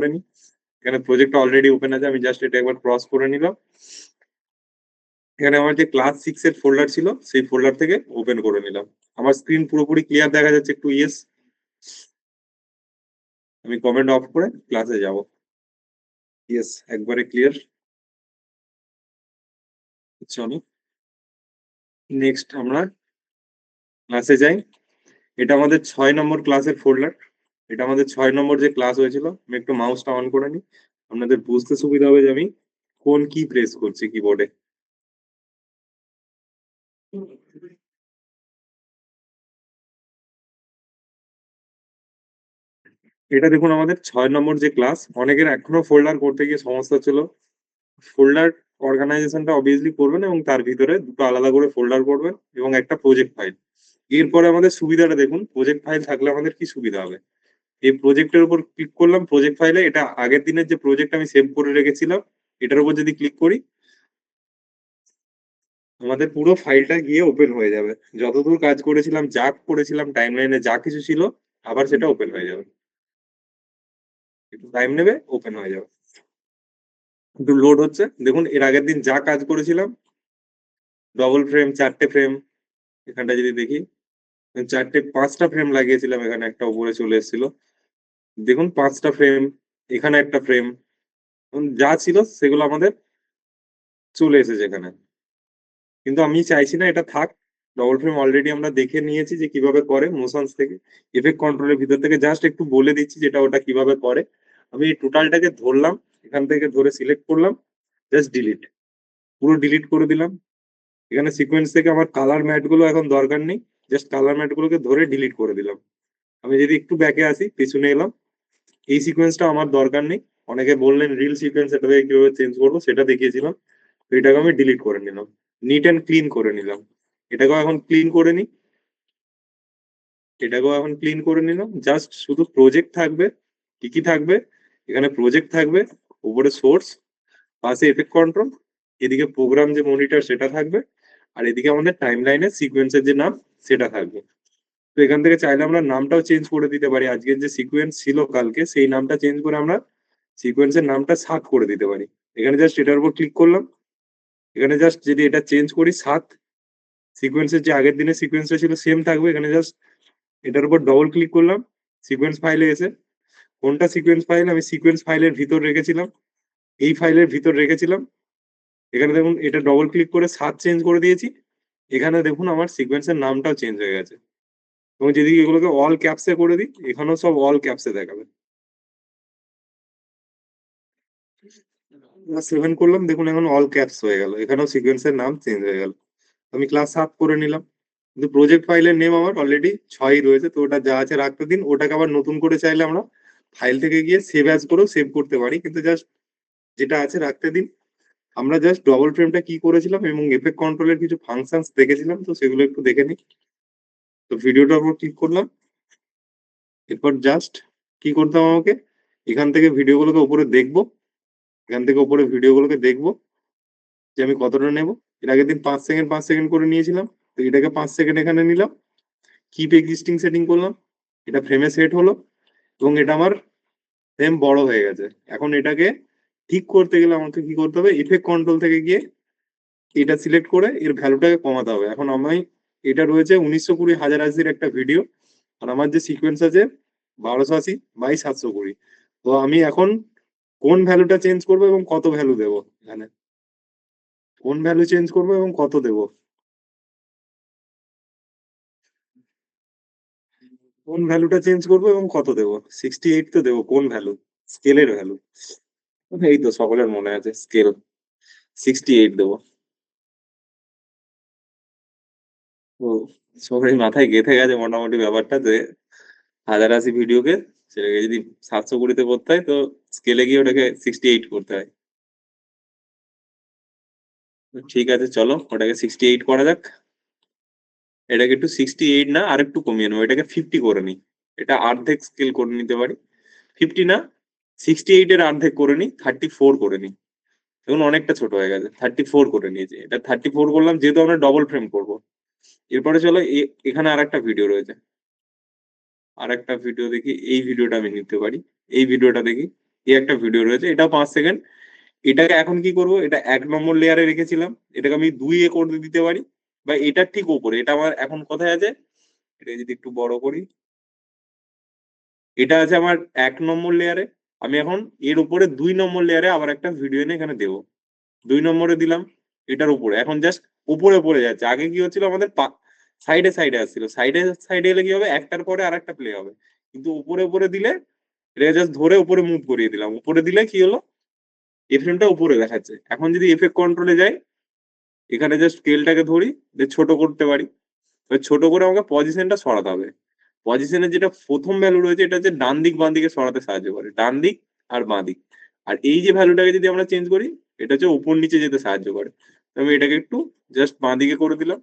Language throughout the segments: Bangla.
করে নি। এখানে প্রজেক্ট অলরেডি ওপেন আছে, আমি জাস্ট এটা একবার ক্রস করে নিলাম। এখানে আমার যে ক্লাস 6 এর ফোল্ডার ছিল সেই ফোল্ডার থেকে ওপেন করে নিলাম। আমার স্ক্রিন পুরোপুরি ক্লিয়ার দেখা যাচ্ছে, একটু ইয়েস। আমি কমেন্ট অফ করে ক্লাসে যাব। ইয়েস, একবারে ক্লিয়ার। চলো নেক্সট আমরা ক্লাসে যাই। এটা আমাদের 6 নম্বর ক্লাসের ফোল্ডার। এটা আমাদের 6 নম্বর যে ক্লাস হয়েছিল। আমি একটু মাউসটা অন করে নিই, আপনাদের বুঝতে সুবিধা হবে যে আমি কোন কি প্রেস করছি কিবোর্ডে। এটা দেখুন আমাদের 6 নম্বর যে ক্লাস। অনেকের এখনো ফোল্ডার করতে গিয়ে সমস্যা ছিল। ফোল্ডার অর্গানাইজেশনটা অবভিয়াসলি করবেন এবং তার ভিতরে দুটো আলাদা করে ফোল্ডার করবেন এবং একটা প্রজেক্ট ফাইল। এরপরে আমাদের সুবিধাটা দেখুন, প্রজেক্ট ফাইল থাকলে আমাদের কি সুবিধা হবে। এই প্রজেক্টের উপর ক্লিক করলাম, প্রজেক্ট ফাইলে এটা আগের দিনের যে প্রজেক্ট আমি সেভ করে রেখেছিলাম এটার উপর যদি ক্লিক করি আমাদের পুরো ফাইলটা গিয়ে ওপেন হয়ে যাবে। যতদূর কাজ করেছিলাম, যা করেছিলাম, টাইমলাইনে যা কিছু ছিল আবার সেটা ওপেন হয়ে যাবে। একটু টাইম নেবে, ওপেন হয়ে যাবে। একটু লোড হচ্ছে, দেখুন এর আগের দিন যা কাজ করেছিলাম, ডবল ফ্রেম, 4টে ফ্রেম। এখানটা যদি দেখি 5টা ফ্রেম লাগিয়েছিলাম, এখানে একটা উপরে চলে এসেছিল। দেখুন 5টা ফ্রেম, এখানে একটা ফ্রেম, যা ছিল সেগুলো আমাদের চলে এসেছে এখানে। কিন্তু আমি চাইছি না এটা থাক। ডবল ফ্রেম অলরেডি আমরা দেখে নিয়েছি যে কিভাবে করে মোশনস থেকে। এফেক্ট কন্ট্রোলের ভিতর থেকে জাস্ট একটু বলে দিচ্ছি যেটা ওটা কিভাবে করে। আমি এই টোটালটাকে ধরলাম, এখান থেকে ধরে সিলেক্ট করলাম, জাস্ট ডিলিট, পুরো ডিলিট করে দিলাম। এখানে সিকোয়েন্স থেকে আমার কালার ম্যাট গুলো এখন দরকার নেই, জাস্ট কালার ম্যাট গুলোকে ধরে ডিলিট করে দিলাম। আমি যদি একটু ব্যাকে আসি, পিছনে এলাম, এই সিকোয়েন্সটা আমার দরকার নেই। অনেকে বললেন রিল সিকোয়েন্স এটা থেকে কিভাবে চেঞ্জ করবো, সেটা দেখিয়েছিলাম। তো এটাকে আমি ডিলিট করে নিলাম, নিট অ্যান্ড ক্লিন করে নিলাম। এটাকেও এখন ক্লিন করে নিই, এটাকেও এখন ক্লিন করে নিলাম। জাস্ট শুধু প্রজেক্ট থাকবে। কি কি থাকবে, এখানে প্রজেক্ট থাকবে, উপরে সোর্স, পাশে এফেক্ট কন্ট্রোল, এদিকে প্রোগ্রাম যে মনিটর সেটা থাকবে, আর এদিকে আমাদের টাইম লাইনে সিকোয়েন্সের যে নাম সেটা থাকবে। তো এখান থেকে চাইলে আমরা নামটাও চেঞ্জ করে দিতে পারি। আজকের যে সিকোয়েন্স ছিল কালকে, সেই নামটা চেঞ্জ করে আমরা সিকোয়েন্সের নামটা 7 করে দিতে পারি। এখানে জাস্ট এটার উপর ক্লিক করলাম। এখানে জাস্ট যদি এটা চেঞ্জ করি 7, সিকোয়েন্সের যে আগের দিনের সিকোয়েন্সটা ছিল সেম থাকবে। এখানে জাস্ট এটার উপর ডবল ক্লিক করলাম, সিকোয়েন্স ফাইলে এসে কোনটা সিকোয়েন্স ফাইল, আমি সিকোয়েন্স ফাইলের ভিতর রেখেছিলাম, এই ফাইলের ভিতর রেখেছিলাম। এখানে দেখুন এটা ডবল ক্লিক করে 7 চেঞ্জ করে দিয়েছি। এখানে দেখুন আমার সিকোয়েন্সের নামটাও চেঞ্জ হয়ে গেছে। এবং যদি এগুলোকে অল ক্যাপসে করে দিই, এখানেও সব অল ক্যাপসে দেখাবে। 7 করলাম, দেখুন এখন অল ক্যাপস হয়ে গেল, এখানেও সিকোয়েন্সের নাম চেঞ্জ হয়ে গেল। আমি ক্লাস 7 করে নিলাম, কিন্তু প্রজেক্ট ফাইলের নেম আমার অলরেডি 6 রয়েছে, তো ওটা যা আছে রাখতে দিন। ওটাকে আবার নতুন করে চাইলে আমরা ফাইল থেকে গিয়ে সেভ অ্যাজ করেও সেভ করতে পারি, কিন্তু জাস্ট যেটা আছে রাখতে দিন। আমরা জাস্ট ডবল ফ্রেমটা কি করেছিলাম এবং এফেক্ট কন্ট্রোলের কিছু ফাংশনস দেখেছিলাম, তো সেগুলো একটু দেখে নিই। তো ভিডিওটার উপর ক্লিক করলাম। এরপর জাস্ট কি করতাম, আমাকে এখান থেকে ভিডিওগুলোকে উপরে দেখবো, এখান থেকে উপরে ভিডিওগুলোকে দেখবো যে আমি কতটা নেব। এর আগের দিন 5 সেকেন্ড 5 সেকেন্ড করে নিয়েছিলাম, তো এটাকে 5 সেকেন্ড এখানে নিলাম। কিপ এক্সিস্টিং সেটিং করলাম, এটা ফ্রেমে সেট হলো এবং এটা আমার ফ্রেম বড় হয়ে গেছে। এখন এটাকে ঠিক করতে গেলে আমাকে কি করতে হবে, ইফেক্ট কন্ট্রোল থেকে গিয়ে এটা সিলেক্ট করে এর ভ্যালুটাকে কমাতে হবে। এখন আমি, এটা রয়েছে 1920 1080 একটা ভিডিও, আর আমার যে সিকোয়েন্স আছে 1280 বাই 720। তো আমি এখন কোন ভ্যালুটা চেঞ্জ করবো এবং কত ভ্যালু দেবো, এখানে কোন ভ্যালু চেঞ্জ করবো এবং কত দেবো, কোন ভ্যালুটা চেঞ্জ করবো এবং কত দেবো। 68 তো দেবো, কোন ভ্যালু, স্কেলের ভ্যালু। এই তো সকলের মনে আছে স্কেল, 68 দেবো। তো সবারই মাথায় গেঁথে গেছে মোটামুটি ব্যাপারটা, যে 1080 ভিডিওকে সেটাকে যদি 720-তে করতে হয়, তো স্কেলে গিয়ে ওটাকে 68 করতে হয়। তো ঠিক আছে, চলো ওটাকে 68 করা যাক। এটাকে একটু 68 না আর একটু কমিয়ে নেবো, এটাকে 50 করে নিই। এটা অর্ধেক স্কেল করে নিতে পারি। 50 না, 68 এর অর্ধেক করে নিই, 34 করে নিই। এখন অনেকটা ছোট হয়ে গেছে, 34 করে নিয়েছি। এটা 34 করলাম, যেহেতু আমরা ডবল ফ্রেম করবো। এরপরে চলো এখানে আর একটা ভিডিও রয়েছে, আর একটা ভিডিও দেখি। এই ভিডিওটা আমি নিতে পারি, এই ভিডিওটা দেখি। এই একটা ভিডিও রয়েছে, এটাও 5 সেকেন্ড। এটাকে এখন কি করব, এটা 1 নম্বর লেয়ারে রেখেছিলাম, এটাকে আমি 2-এ করে দিতে পারি, বা এটার ঠিক উপরে। এটা আমার এখন কোথায় আছে, এটা যদি একটু বড় করি, এটা আছে আমার 1 নম্বর লেয়ারে। আমি এখন এর উপরে 2 নম্বর লেয়ারে আবার একটা ভিডিও এনে এখানে দেবো। 2 নম্বরে দিলাম, এটার উপরে এখন জাস্ট উপরে পড়ে যাচ্ছে। আগে কি হচ্ছিল, আমাদের সাইডে সাইডে আসছিল, সাইডে সাইডে এলে কি হবে, একটার পরে আর একটা প্লে হবে। কিন্তু উপরে উপরে দিলে, এটা জাস্ট ধরে উপরে মুভ করিয়ে দিলাম, উপরে দিলে কি হলো, এফএমটা উপরে দেখাচ্ছে। এখন যদি এফেক্ট কন্ট্রোলে যাই, এখানে জাস্ট স্কেলটাকে ধরি, ছোট করতে পারি। ছোট করে আমাকে পজিশনটা সরাতে হবে। পজিশনের যেটা প্রথম ভ্যালু রয়েছে, এটা হচ্ছে ডান দিক বাঁ দিকে সরাতে সাহায্য করে, ডান দিক আর বাঁ দিক। আর এই যে ভ্যালুটাকে যদি আমরা চেঞ্জ করি, এটা হচ্ছে উপর নিচে যেতে সাহায্য করে। তো আমি এটাকে একটু জাস্ট বাঁ দিকে করে দিলাম,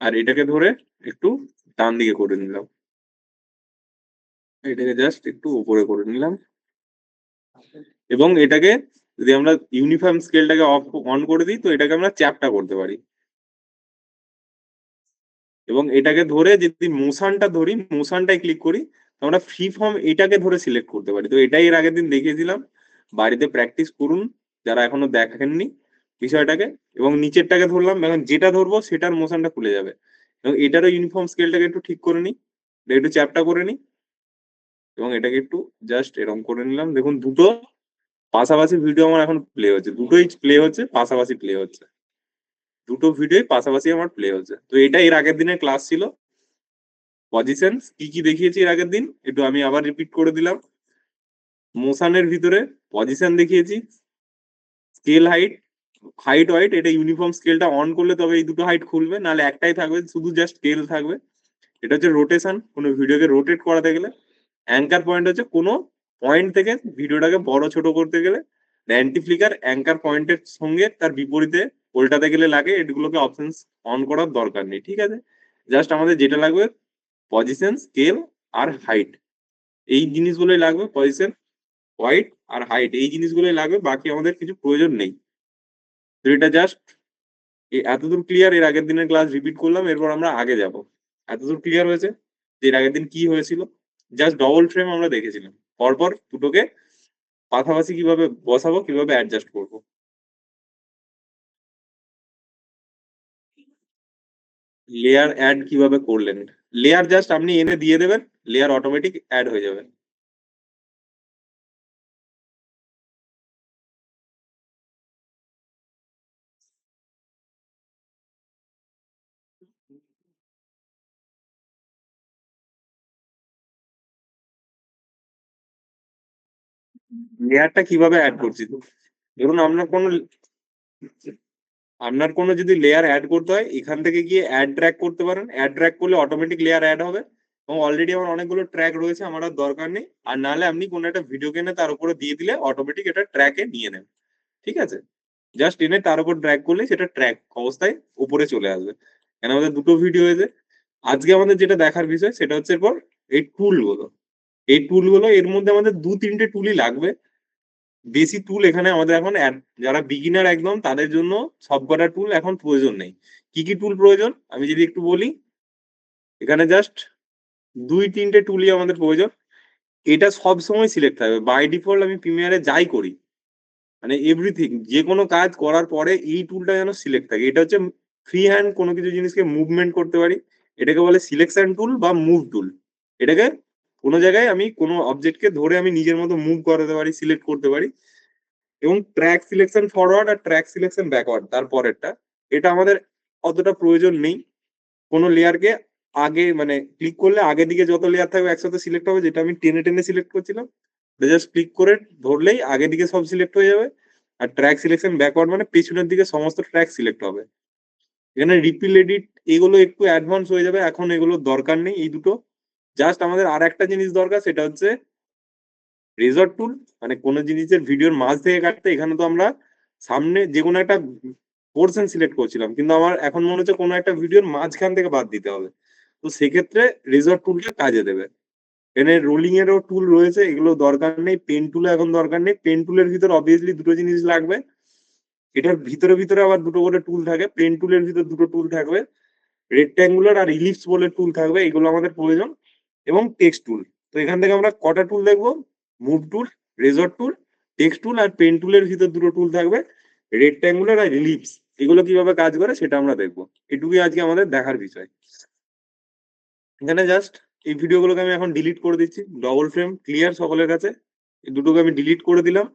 আর এটাকে ধরে একটু ডান দিকে করে নিলাম, এটাকে জাস্ট একটু উপরে করে নিলাম। এবং এটাকে যদি আমরা ইউনিফর্ম স্কেলটাকে অফ অন করে দিই, তো এটাকে আমরা চ্যাপটা করতে পারি। এবং এটাকে ধরে যদি মোশনটা ধরি, মোশনটাই ক্লিক করি, তো আমরা ফ্রি ফর্ম এটাকে ধরে সিলেক্ট করতে পারি। তো এটাই এর আগের দিন দেখিয়েছিলাম, বাড়িতে প্র্যাকটিস করুন যারা এখনো দেখেননি বিষয়টাকে। এবং নিচেরটাকে ধরলাম, এখন যেটা ধরবো সেটার মোশনটা খুলে যাবে। এবং এটারও ইউনিফর্ম স্কেলটাকে একটু ঠিক করে নিই, একটু চ্যাপটা করে নিই, এবং এটাকে একটু জাস্ট এরকম করে নিলাম। দেখুন দুটো পাশাপাশি ভিডিও আমার এখন প্লে হচ্ছে, দুটোই প্লে হচ্ছে, পাশাপাশি প্লে হচ্ছে, দুটো ভিডিওই পাশাপাশি আমার প্লে হচ্ছে। তো এটা এর আগের দিনের ক্লাস ছিল। পজিশন কি কি দেখিয়েছি এর আগের দিন, একটু আমি আবার রিপিট করে দিলাম। মোশনের ভিতরে পজিশন দেখিয়েছি, স্কেল হাইট, হাইট ওয়াইট, এটা ইউনিফর্ম স্কেলটা অন করলে তবে এই দুটো হাইট খুলবে, নাহলে একটাই থাকবে, শুধু জাস্ট স্কেল থাকবে। এটা হচ্ছে রোটেশন, কোনো ভিডিওকে রোটেট করাতে গেলে। অ্যাঙ্কার পয়েন্ট হচ্ছে কোনো পয়েন্ট থেকে ভিডিওটাকে বড় ছোট করতে গেলে অ্যান্টি ফ্লিকার অ্যাঙ্কার পয়েন্টের সঙ্গে তার বিপরীতে উল্টাতে গেলে লাগে, এগুলোকে অপশন অন করার দরকার নেই, ঠিক আছে। জাস্ট আমাদের যেটা লাগবে পজিশন, স্কেল আর হাইট, এই জিনিসগুলোই লাগবে। পজিশন, হোয়াইট আর হাইট, এই জিনিসগুলোই লাগবে, বাকি আমাদের কিছু প্রয়োজন নেই। তো এটা জাস্ট এতদূর ক্লিয়ার। এর আগের দিনের ক্লাস রিপিট করলাম, এরপর আমরা আগে যাব। এতদূর ক্লিয়ার হয়েছে যে এর আগের দিন কি হয়েছিল। জাস্ট ডবল ফ্রেম আমরা দেখেছিলাম, পরপর দুটোকে পাশাপাশি কিভাবে বসাবো, কিভাবে অ্যাডজাস্ট করবো। লেয়ার অ্যাড কিভাবে করলেন, লেয়ার জাস্ট আপনি এনে দিয়ে দেবেন, লেয়ার অটোমেটিক অ্যাড হয়ে যাবে। লেয়ারটা কিভাবে অ্যাড করছি, ধরুন আপনার কোনো যদি লেয়ার অ্যাড করতে হয়, এখান থেকে গিয়ে অ্যাড ট্র্যাক করতে পারেন। অ্যাড ট্র্যাক করলে অটোমেটিক লেয়ার অ্যাড হবে। এবং অলরেডি আমার অনেকগুলো ট্র্যাক রয়েছে, আমার আর দরকার নেই। আর নাহলে আপনি কোনো একটা ভিডিও কিনে তার উপরে দিয়ে দিলে অটোমেটিক এটা ট্র্যাকে নিয়ে নেবে, ঠিক আছে। জাস্ট এনে তার উপর ড্র্যাগ করলে সেটা ট্র্যাক অবস্থায় উপরে চলে আসবে। এখানে আমাদের দুটো ভিডিও হয়েছে। আজকে আমাদের যেটা দেখার বিষয় সেটা হচ্ছে এরপর এই টুলগুলো। এই টুলগুলো এর মধ্যে আমাদের 2-3টে টুলই লাগবে। বেশি টুল এখানে আমাদের এখন যারা বিগিনার একদম তাদের জন্য সবকটা টুল এখন প্রয়োজন নেই। কি কি টুল প্রয়োজন আমি যদি একটু বলি, এখানে জাস্ট 2-3টে টুলই আমাদের প্রয়োজন। এটা সব সময় সিলেক্ট থাকবে বাই ডিফল্ট। আমি প্রিমিয়ারে যাই করি, মানে এভরিথিং, যে কোনো কাজ করার পরে এই টুলটা যেন সিলেক্ট থাকে। এটা হচ্ছে ফ্রি হ্যান্ড কোনো কিছু জিনিসকে মুভমেন্ট করতে পারি, এটাকে বলে সিলেকশন টুল বা মুভ টুল। এটাকে কোনো জায়গায় আমি কোনো অবজেক্টকে ধরে আমি নিজের মতো মুভ করাতে পারি, সিলেক্ট করতে পারি। এবং ট্র্যাক সিলেকশন ফরওয়ার্ড আর ট্র্যাক সিলেকশন ব্যাকওয়ার্ড, তারপরেরটা, এটা আমাদের অতটা প্রয়োজন নেই। কোনো লেয়ারকে আগে মানে ক্লিক করলে আগের দিকে যত লেয়ার থাকবে একসাথে সিলেক্ট হবে, যেটা আমি টেনে টেনে সিলেক্ট করছিলাম। জাস্ট ক্লিক করে ধরলেই আগের দিকে সব সিলেক্ট হয়ে যাবে। আর ট্র্যাক সিলেকশন ব্যাকওয়ার্ড মানে পেছনের দিকে সমস্ত ট্র্যাক সিলেক্ট হবে। এখানে রিপিল এডিট এগুলো একটু অ্যাডভান্স হয়ে যাবে, এখন এগুলোর দরকার নেই এই দুটো। জাস্ট আমাদের আর একটা জিনিস দরকার, সেটা হচ্ছে রেজর্ট টুল। মানে কোনো জিনিসের ভিডিওর মাঝ থেকে কাটতে, এখানে তো আমরা সামনে যে কোনো একটা পোর্শন সিলেক্ট করছিলাম, কিন্তু আমার এখন মনে হচ্ছে কোনো একটা ভিডিওর মাঝখান থেকে বাদ দিতে হবে। তো সেক্ষেত্রে রেজর্ট টুলটা কাজে দেবে। এখানে রোলিং এরও টুল রয়েছে, এগুলো দরকার নেই। পেন টুলে এখন দরকার নেই। পেন টুলের ভিতর অবভিয়াসলি দুটো জিনিস লাগবে। এটার ভিতরে ভিতরে আবার দুটো করে টুল থাকে, পেন টুলের ভিতর দুটো টুল থাকবে, রেক্ট্যাঙ্গুলার আর ইলিপস বলে টুল থাকবে, এগুলো আমাদের প্রয়োজন। এবং টেক্সট টুল। তো এখান থেকে আমরা কটা টুল দেখবো, মুভ টুল, রেজর টুল, টেক্সট টুল আর পেন টুলের ভিতর দুটো টুল থাকবে, রেক্ট্যাঙ্গুলার আর ইলিপস। এগুলো কিভাবে কাজ করে সেটা আমরা দেখবো। এটুকুই আজকে আমাদের দেখার বিষয়। এখানে জাস্ট এই ভিডিওগুলোকে আমি এখন ডিলিট করে দিচ্ছি। ডবল ফ্রেম ক্লিয়ার সকলের কাছে। এই দুটোকে আমি ডিলিট করে দিলাম।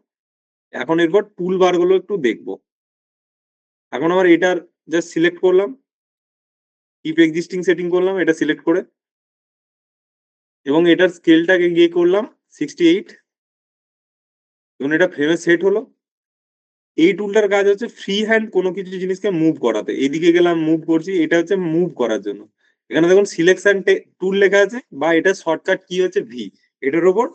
এখন এরপর টুল বার গুলো একটু দেখবো। এখন আমার এটার জাস্ট সিলেক্ট করলাম, কিপ এক্সিস্টিং সেটিং করলাম এটা সিলেক্ট করে, এবং এটার স্কেলটাকে গিয়ে করলাম 68। এবং এটা ফ্রেমে সেট হলো। এই টুলটার কাজ হচ্ছে ফ্রি হ্যান্ড কোনো কিছু জিনিসকে মুভ করাতে। এদিকে গেলাম মুভ করছি, এটা হচ্ছে মুভ করার জন্য। এখানে দেখুন সিলেকশন টুল লেখা আছে, বা এটা শর্টকাট কি হচ্ছে ভি। এটার উপর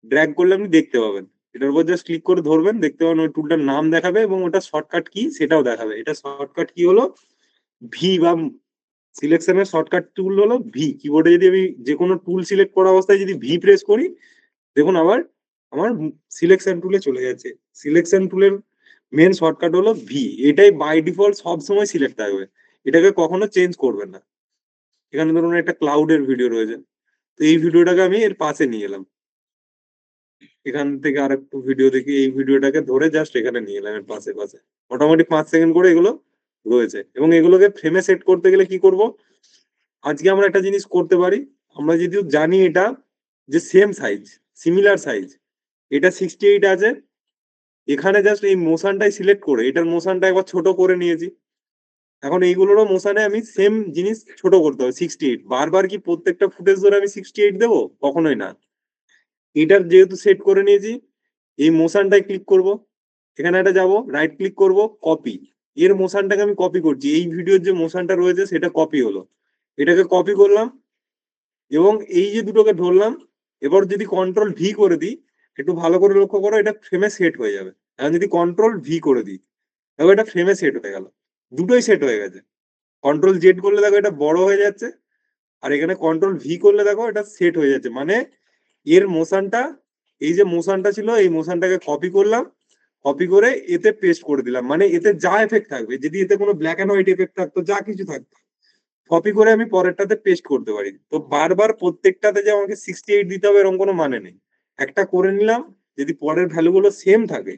ড্র্যাগ করলে আপনি দেখতে পাবেন। এটার উপর জাস্ট ক্লিক করে ধরবেন, দেখতে পাবেন ওই টুলটার নাম দেখাবে এবং ওটা শর্টকাট কি সেটাও দেখাবে। এটা শর্টকাট কি হলো ভি, বা সিলেকশনের শর্টকাট টুল হলো ভি। কিবোর্ডে যদি আমি যে কোনো টুল সিলেক্ট করা অবস্থায় যদি ভি প্রেস করি, দেখুন আবার আমার সিলেকশন টুলে চলে যাচ্ছে। সিলেকশন টুলের মেন শর্টকাট হলো ভি। এটাই বাই ডিফল্ট সবসময় সিলেক্ট থাকবে, এটাকে কখনো চেঞ্জ করবেন না। এখানে ধরুন একটা ক্লাউডের ভিডিও রয়েছে, তো এই ভিডিওটাকে আমি এর পাশে নিয়ে এলাম। এখান থেকে আর একটু ভিডিও দেখি, এই ভিডিওটাকে ধরে জাস্ট এখানে নিয়ে এলাম এর পাশে পাশে। মোটামুটি 5 সেকেন্ড করে এগুলো রয়েছে। এবং এগুলোকে ফ্রেমে সেট করতে গেলে কি করব, আজকে আমরা একটা জিনিস করতে পারি। আমরা যদিও জানি এটা যে সেম সাইজ, সিমিলার সাইজ, এটা 68 আছে। এখানে জাস্ট এই মোশনটাই সিলেক্ট করে এটার মোশনটা একবার ছোট করে নিয়েছি। এখন এইগুলোরও মোশনে আমি সেম জিনিস ছোট করতে হবে 68। বারবার কি প্রত্যেকটা ফুটেজ ধরে আমি 68 দেবো? কখনোই না। এটার যেহেতু সেট করে নিয়েছি, এই মোশনটায় ক্লিক করব, এখানে একটা যাব, রাইট ক্লিক করব, কপি। এর মোশনটাকে আমি কপি করছি, এই ভিডিওর যে মোশনটা রয়েছে সেটা কপি হলো। এটাকে কপি করলাম এবং এই যে দুটোকে ধরলাম। এবার যদি কন্ট্রোল ভি করে দিই, একটু ভালো করে লক্ষ্য করো, এটা ফ্রেমে সেট হয়ে যাবে। এখন যদি কন্ট্রোল ভি করে দিই, দেখো এটা ফ্রেমে সেট হয়ে গেল, দুটোই সেট হয়ে গেছে। কন্ট্রোল জেড করলে দেখো এটা বড় হয়ে যাচ্ছে, আর এখানে কন্ট্রোল ভি করলে দেখো এটা সেট হয়ে যাচ্ছে। মানে এর মোশনটা, এই যে মোশনটা ছিল এই মোশনটাকে কপি করলাম, কপি করে এতে পেস্ট করে দিলাম। মানে এতে যা এফেক্ট থাকবে, যদি এতে কোনো ব্ল্যাক এন্ড হোয়াইট এফেক্ট থাকতো, যা কিছু থাকতো, কপি করে আমি পরেরটাতে পেস্ট করতে পারি। তো বারবার প্রত্যেকটাতে যে আমাকে 68 দিতে হবে এরকম কোনো মানে নেই। একটা করে নিলাম, যদি পরের ভ্যালু গুলো সেম থাকে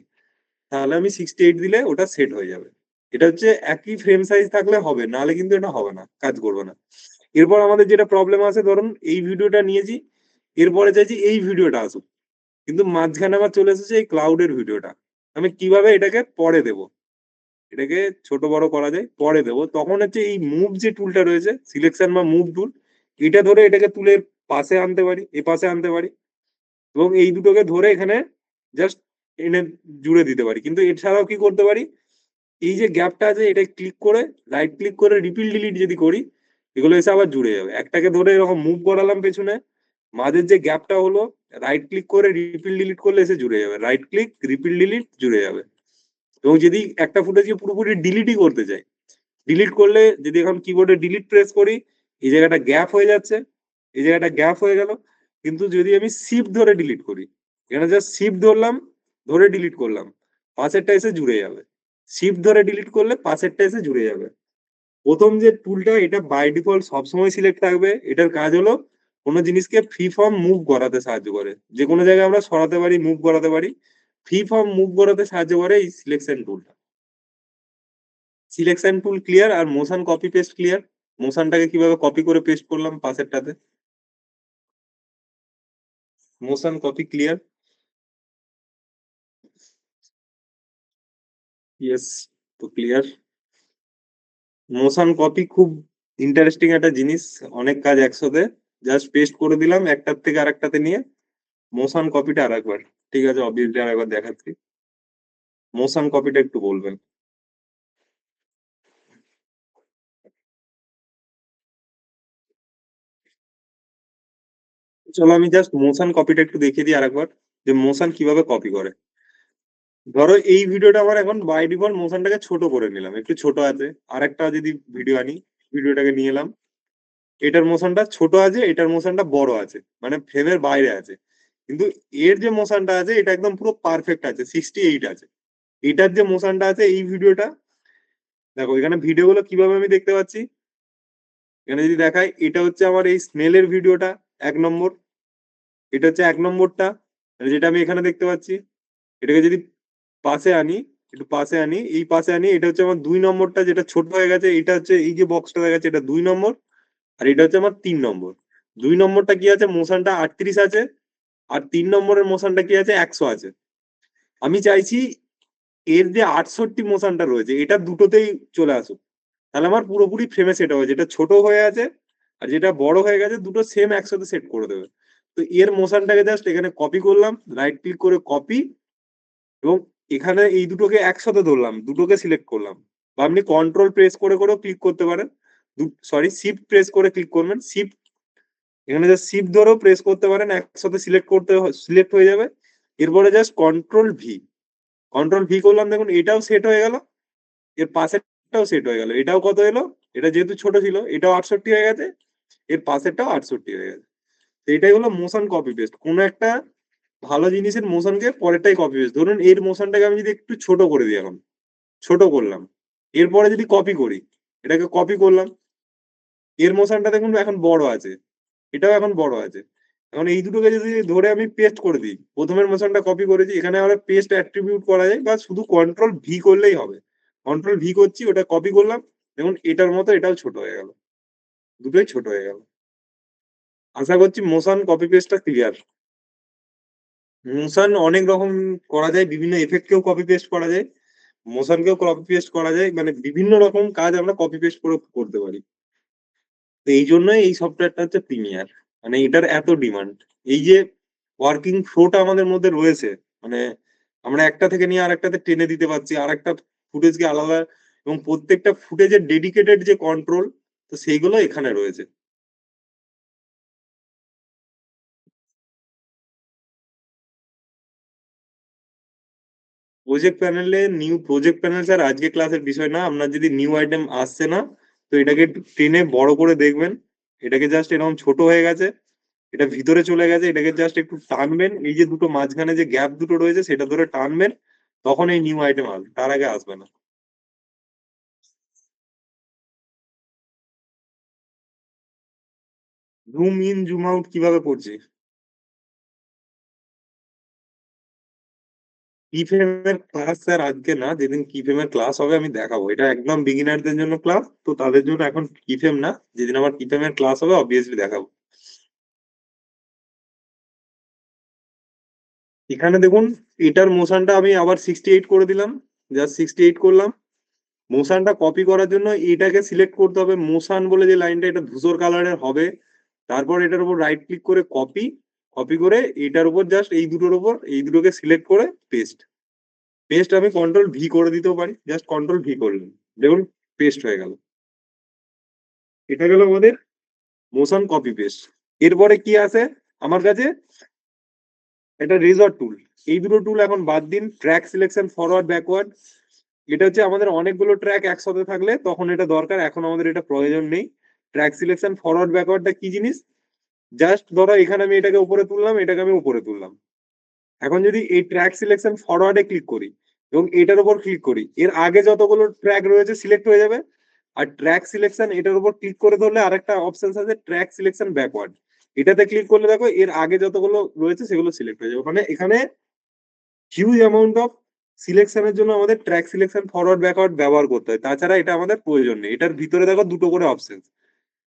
তাহলে আমি 68 দিলে ওটা সেট হয়ে যাবে। এটা হচ্ছে একই ফ্রেম সাইজ থাকলে হবে, নাহলে কিন্তু এটা হবে না, কাজ করবে না। এরপর আমাদের যেটা প্রবলেম আছে, ধরুন এই ভিডিওটা নিয়েছি, এরপরে চাইছি এই ভিডিওটা আসুক, কিন্তু মাঝখানে আবার চলে এসেছে এই ক্লাউডের ভিডিওটা। আমি কিভাবে এটাকে পরে দেব, এটাকে ছোট বড় করা যায় পরে দেবো। তখন হচ্ছে এই মুভ যে টুলটা রয়েছে, সিলেকশন বা মুভ টুল, এটা ধরে এটাকে তুলে পাশে আনতে পারি, এ পাশে আনতে পারি, এবং এই দুটোকে ধরে এখানে জাস্ট এনে জুড়ে দিতে পারি। কিন্তু এছাড়াও কি করতে পারি, এই যে গ্যাপটা আছে এটা ক্লিক করে, রাইট ক্লিক করে রিপিল ডিলিট যদি করি, এগুলো এসে আবার জুড়ে যাবে। একটাকে ধরে এরকম মুভ করালাম পেছনে, মাঝের যে গ্যাপটা হলো, রাইট ক্লিক করে রিপিল ডিলিট করলে এসে জুড়ে যাবে, রাইট ক্লিক রিপিল ডিলিট জুড়ে যাবে। এবং যদি একটা ফুটেজকে পুরোপুরি ডিলিটই করতে চাই, ডিলিট করলে যদি এখন কিবোর্ডে ডিলিট প্রেস করি, এই জায়গাটা গ্যাপ হয়ে যাচ্ছে, এই জায়গাটা গ্যাপ হয়ে গেল। কিন্তু যদি আমি শিফট ধরে ডিলিট করি, এখানে জাস্ট শিফট ধরলাম, ধরে ডিলিট করলাম, পাশেরটা এসে জুড়ে যাবে। শিফট ধরে ডিলিট করলে পাশেরটা এসে জুড়ে যাবে। প্রথম যে টুলটা, এটা বাই ডিফল্ট সবসময় সিলেক্ট থাকবে। এটার কাজ হলো কোনো জিনিসকে ফ্রি ফর্ম মুভ করাতে সাহায্য করে। যে কোনো জায়গায় আমরা সরাতে পারি, মুভ করাতে পারি। ফ্রি ফর্ম মুভ করাতে সাহায্য করে এই সিলেকশন টুলটা। সিলেকশন টুল ক্লিয়ার, আর মোশন কপি পেস্ট ক্লিয়ার। মোশনটাকে কিভাবে কপি করে পেস্ট করলাম পাশেরটাতে, মোশন কপি ক্লিয়ার। ইয়েস, তো ক্লিয়ার। মোশন কপি খুব ইন্টারেস্টিং একটা জিনিস, অনেক কাজ একসাথে। জাস্ট পেস্ট করে দিলাম একটার থেকে আরেকটাতে নিয়ে। মোশন কপিটা আরেকবার, ঠিক আছে অবভিয়াসলি আরেকবার দেখাচ্ছি। মোশন কপিটা একটু বলবেন। চলো আমি জাস্ট মোশন কপিটা একটু দেখিয়ে দিই আরেকবার, যে মোশন কিভাবে কপি করে। ধরো এই ভিডিওটা আমার এখন বাই ডিফল্ট মোশনটাকে ছোট করে নিলাম, একটু ছোট আছে। আরেকটা যদি ভিডিও আনি, ভিডিওটাকে নিয়ে এলাম, এটার মোশনটা ছোট আছে, এটার মোশনটা বড় আছে, মানে ফ্রেমের বাইরে আছে। কিন্তু এর যে মোশনটা আছে এটা একদম পুরো পারফেক্ট আছে, 68 আছে। এটার যে মোশনটা আছে এই ভিডিওটা, দেখো এখানে ভিডিওগুলো কিভাবে আমি দেখতে পাচ্ছি। এখানে যদি দেখাই, এটা হচ্ছে আমার এই স্মেলের ভিডিওটা 1 নম্বর, এটা হচ্ছে 1 নম্বরটা। যেটা আমি এখানে দেখতে পাচ্ছি, এটাকে যদি পাশে আনি, একটু পাশে আনি, এই পাশে আনি, এটা হচ্ছে আমার 2 নম্বরটা যেটা ছোট হয়ে গেছে, এটা হচ্ছে এই যে বক্সটা দেখাচ্ছে এটা 2 নম্বর, আর এটা হচ্ছে আমার 3 নম্বর। 2 নম্বরটা কি আছে, মোশনটা 38 আছে, আর 3 নম্বরের মোশনটা কি আছে, 100 আছে। আমি চাইছি এর যে 68 মোশনটা রয়েছে এটা দুটোতেই চলে আসুক, তাহলে আমার পুরোপুরি ফ্রেমে সেট হবে। যেটা ছোট হয়ে আছে আর যেটা বড় হয়ে গেছে দুটো সেম একসাথে সেট করে দেবে। তো এর মোশনটাকে জাস্ট এখানে কপি করলাম, রাইট ক্লিক করে কপি, এবং এখানে এই দুটোকে একসাথে ধরলাম, দুটোকে সিলেক্ট করলাম। বা আপনি কন্ট্রোল প্রেস করে করেও ক্লিক করতে পারেন, সরি শিফট প্রেস করে ক্লিক করবেন, শিফট, এখানে জাস্ট শিফট ধরেও প্রেস করতে পারেন, একসাথে সিলেক্ট হয়ে যাবে। এরপরে জাস্ট কন্ট্রোল ভি করলাম, দেখুন এটাও সেট হয়ে গেল, এর পাশেরটাও সেট হয়ে গেল। এটাও কত এলো, এটা যেহেতু ছোট ছিল এটাও 68 হয়ে গেছে, এর পাশেরটাও 68 হয়ে গেছে। তো এটাই হলো মোশন কপি পেস্ট। কোনো একটা ভালো জিনিসের মোশনকে পরেরটাই কপি পেস্ট। ধরুন এর মোশনটাকে আমি যদি একটু ছোট করে দিই, এখন ছোট করলাম, এরপরে যদি কপি করি, এটাকে কপি করলাম, এর মোশনটা দেখুন এখন বড় আছে, এটাও এখন বড় আছে। এখন এই দুটোকে যদি ধরে আমি পেস্ট করে দিই, প্রথমের মোশনটা কপি করেছি, এখানে আমরা পেস্ট অ্যাট্রিবিউট করা যায়, বা শুধু কন্ট্রোল ভি করলেই হবে। কন্ট্রোল ভি করছি, ওটা কপি করলাম, দেখুন এটার মতো এটাও ছোট হয়ে গেল, দুটোই ছোট হয়ে গেল। আশা করছি মোশন কপি পেস্টটা ক্লিয়ার। মোশন অনেক রকম করা যায়, বিভিন্ন এফেক্টকেও কপি পেস্ট করা যায়, মোশনকেও কপি পেস্ট করা যায়, মানে বিভিন্ন রকম কাজ আমরা কপি পেস্ট করে করতে পারি। তো এই জন্যই এই সফটওয়্যারটা হচ্ছে প্রিমিয়ার, মানে এটার এত ডিমান্ড। এই যে ওয়ার্কিং ফ্লোটা আমাদের মধ্যে রয়েছে, মানে আমরা একটা থেকে নিয়ে আরেকটাতে টেনে দিতে পারছি, আরেকটা ফুটেজকে আলাদা, এবং প্রত্যেকটা ফুটেজের ডেডিকেটেড যে কন্ট্রোল, তো সেইগুলো এখানে রয়েছে। প্রজেক্ট প্যানেলে নিউ প্রজেক্ট প্যানেল স্যার আজকে ক্লাসের বিষয় না, আপনার যদি নিউ আইটেম আসছে না, তো এটাকে একটু টেনে বড় করে দেখবেন। এটাকে জাস্ট এরকম ছোট হয়ে গেছে, এটা ভিতরে চলে গেছে, এটাকে জাস্ট একটু টানবেন, এই যে দুটো মাঝখানে যে গ্যাপ দুটো রয়েছে সেটা ধরে টানবেন, তখন এই নিউ আইটেম আসবে, তার আগে আসবে না। জুম ইন জুম আউট কিভাবে করছি? কি ফ্রেমের ক্লাস স্যার আজকে না, যেদিন কি ফ্রেমের ক্লাস হবে আমি দেখাবো। এটা একদম বিগিনারদের জন্য ক্লাস, তো তাদের জন্য এখন কি ফ্রেম না, যেদিন আমার কি ফ্রেমের ক্লাস হবে অবভিয়াসলি দেখাবো। এখানে দেখুন, এটার মোশনটা আমি আবার 68 করে দিলাম, জাস্ট 68 করলাম। মোশনটা কপি করার জন্য এটাকে সিলেক্ট করতে হবে, মোশন বলে যে লাইনটা, এটা ধূসর কালারের হবে। তারপর এটার উপর রাইট ক্লিক করে কপি, কপি করে এটার উপর জাস্ট এই দুটোর উপর এই দুটোকে সিলেক্ট করে পেস্ট। পেস্ট আমি কন্ট্রোল ভি করে দিতেও পারি, জাস্ট কন্ট্রোল ভি করলাম, দেখুন পেস্ট হয়ে গেল। এটা গেল আমাদের মোশন কপি পেস্ট। এরপরে কি আছে আমার কাছে, এটা রেজর টুল। এই দুটো টুল এখন বাদ দিন, ট্র্যাক সিলেকশন ফরওয়ার্ড ব্যাকওয়ার্ড, এটা হচ্ছে আমাদের অনেকগুলো ট্র্যাক একসাথে থাকলে তখন এটা দরকার, এখন আমাদের এটা প্রয়োজন নেই। ট্র্যাক সিলেকশন ফরওয়ার্ড ব্যাকওয়ার্ডটা কি জিনিস, জাস্ট ধরো এখানে আমি এটাকে উপরে তুললাম, এটাকে আমি উপরে তুললাম। এখন যদি এই ট্র্যাক সিলেকশন ফরওয়ার্ডে ক্লিক করি এবং এটার উপর ক্লিক করি, এর আগে যতগুলো ট্র্যাক রয়েছে সিলেক্ট হয়ে যাবে। আর ট্র্যাক সিলেকশন এটার উপর ক্লিক করে ধরলে আরেকটা অপশন আছে ট্র্যাক সিলেকশন ব্যাকওয়ার্ড, এটাতে ক্লিক করলে দেখো এর আগে যতগুলো রয়েছে সেগুলো সিলেক্ট হয়ে যাবে। মানে এখানে হিউজ অ্যামাউন্ট অফ সিলেকশনের জন্য আমাদের ট্র্যাক সিলেকশন ফরওয়ার্ড ব্যাকওয়ার্ড ব্যবহার করতে হয়, তাছাড়া এটা আমাদের প্রয়োজন নেই। এটার ভিতরে দেখো দুটো করে অপশন,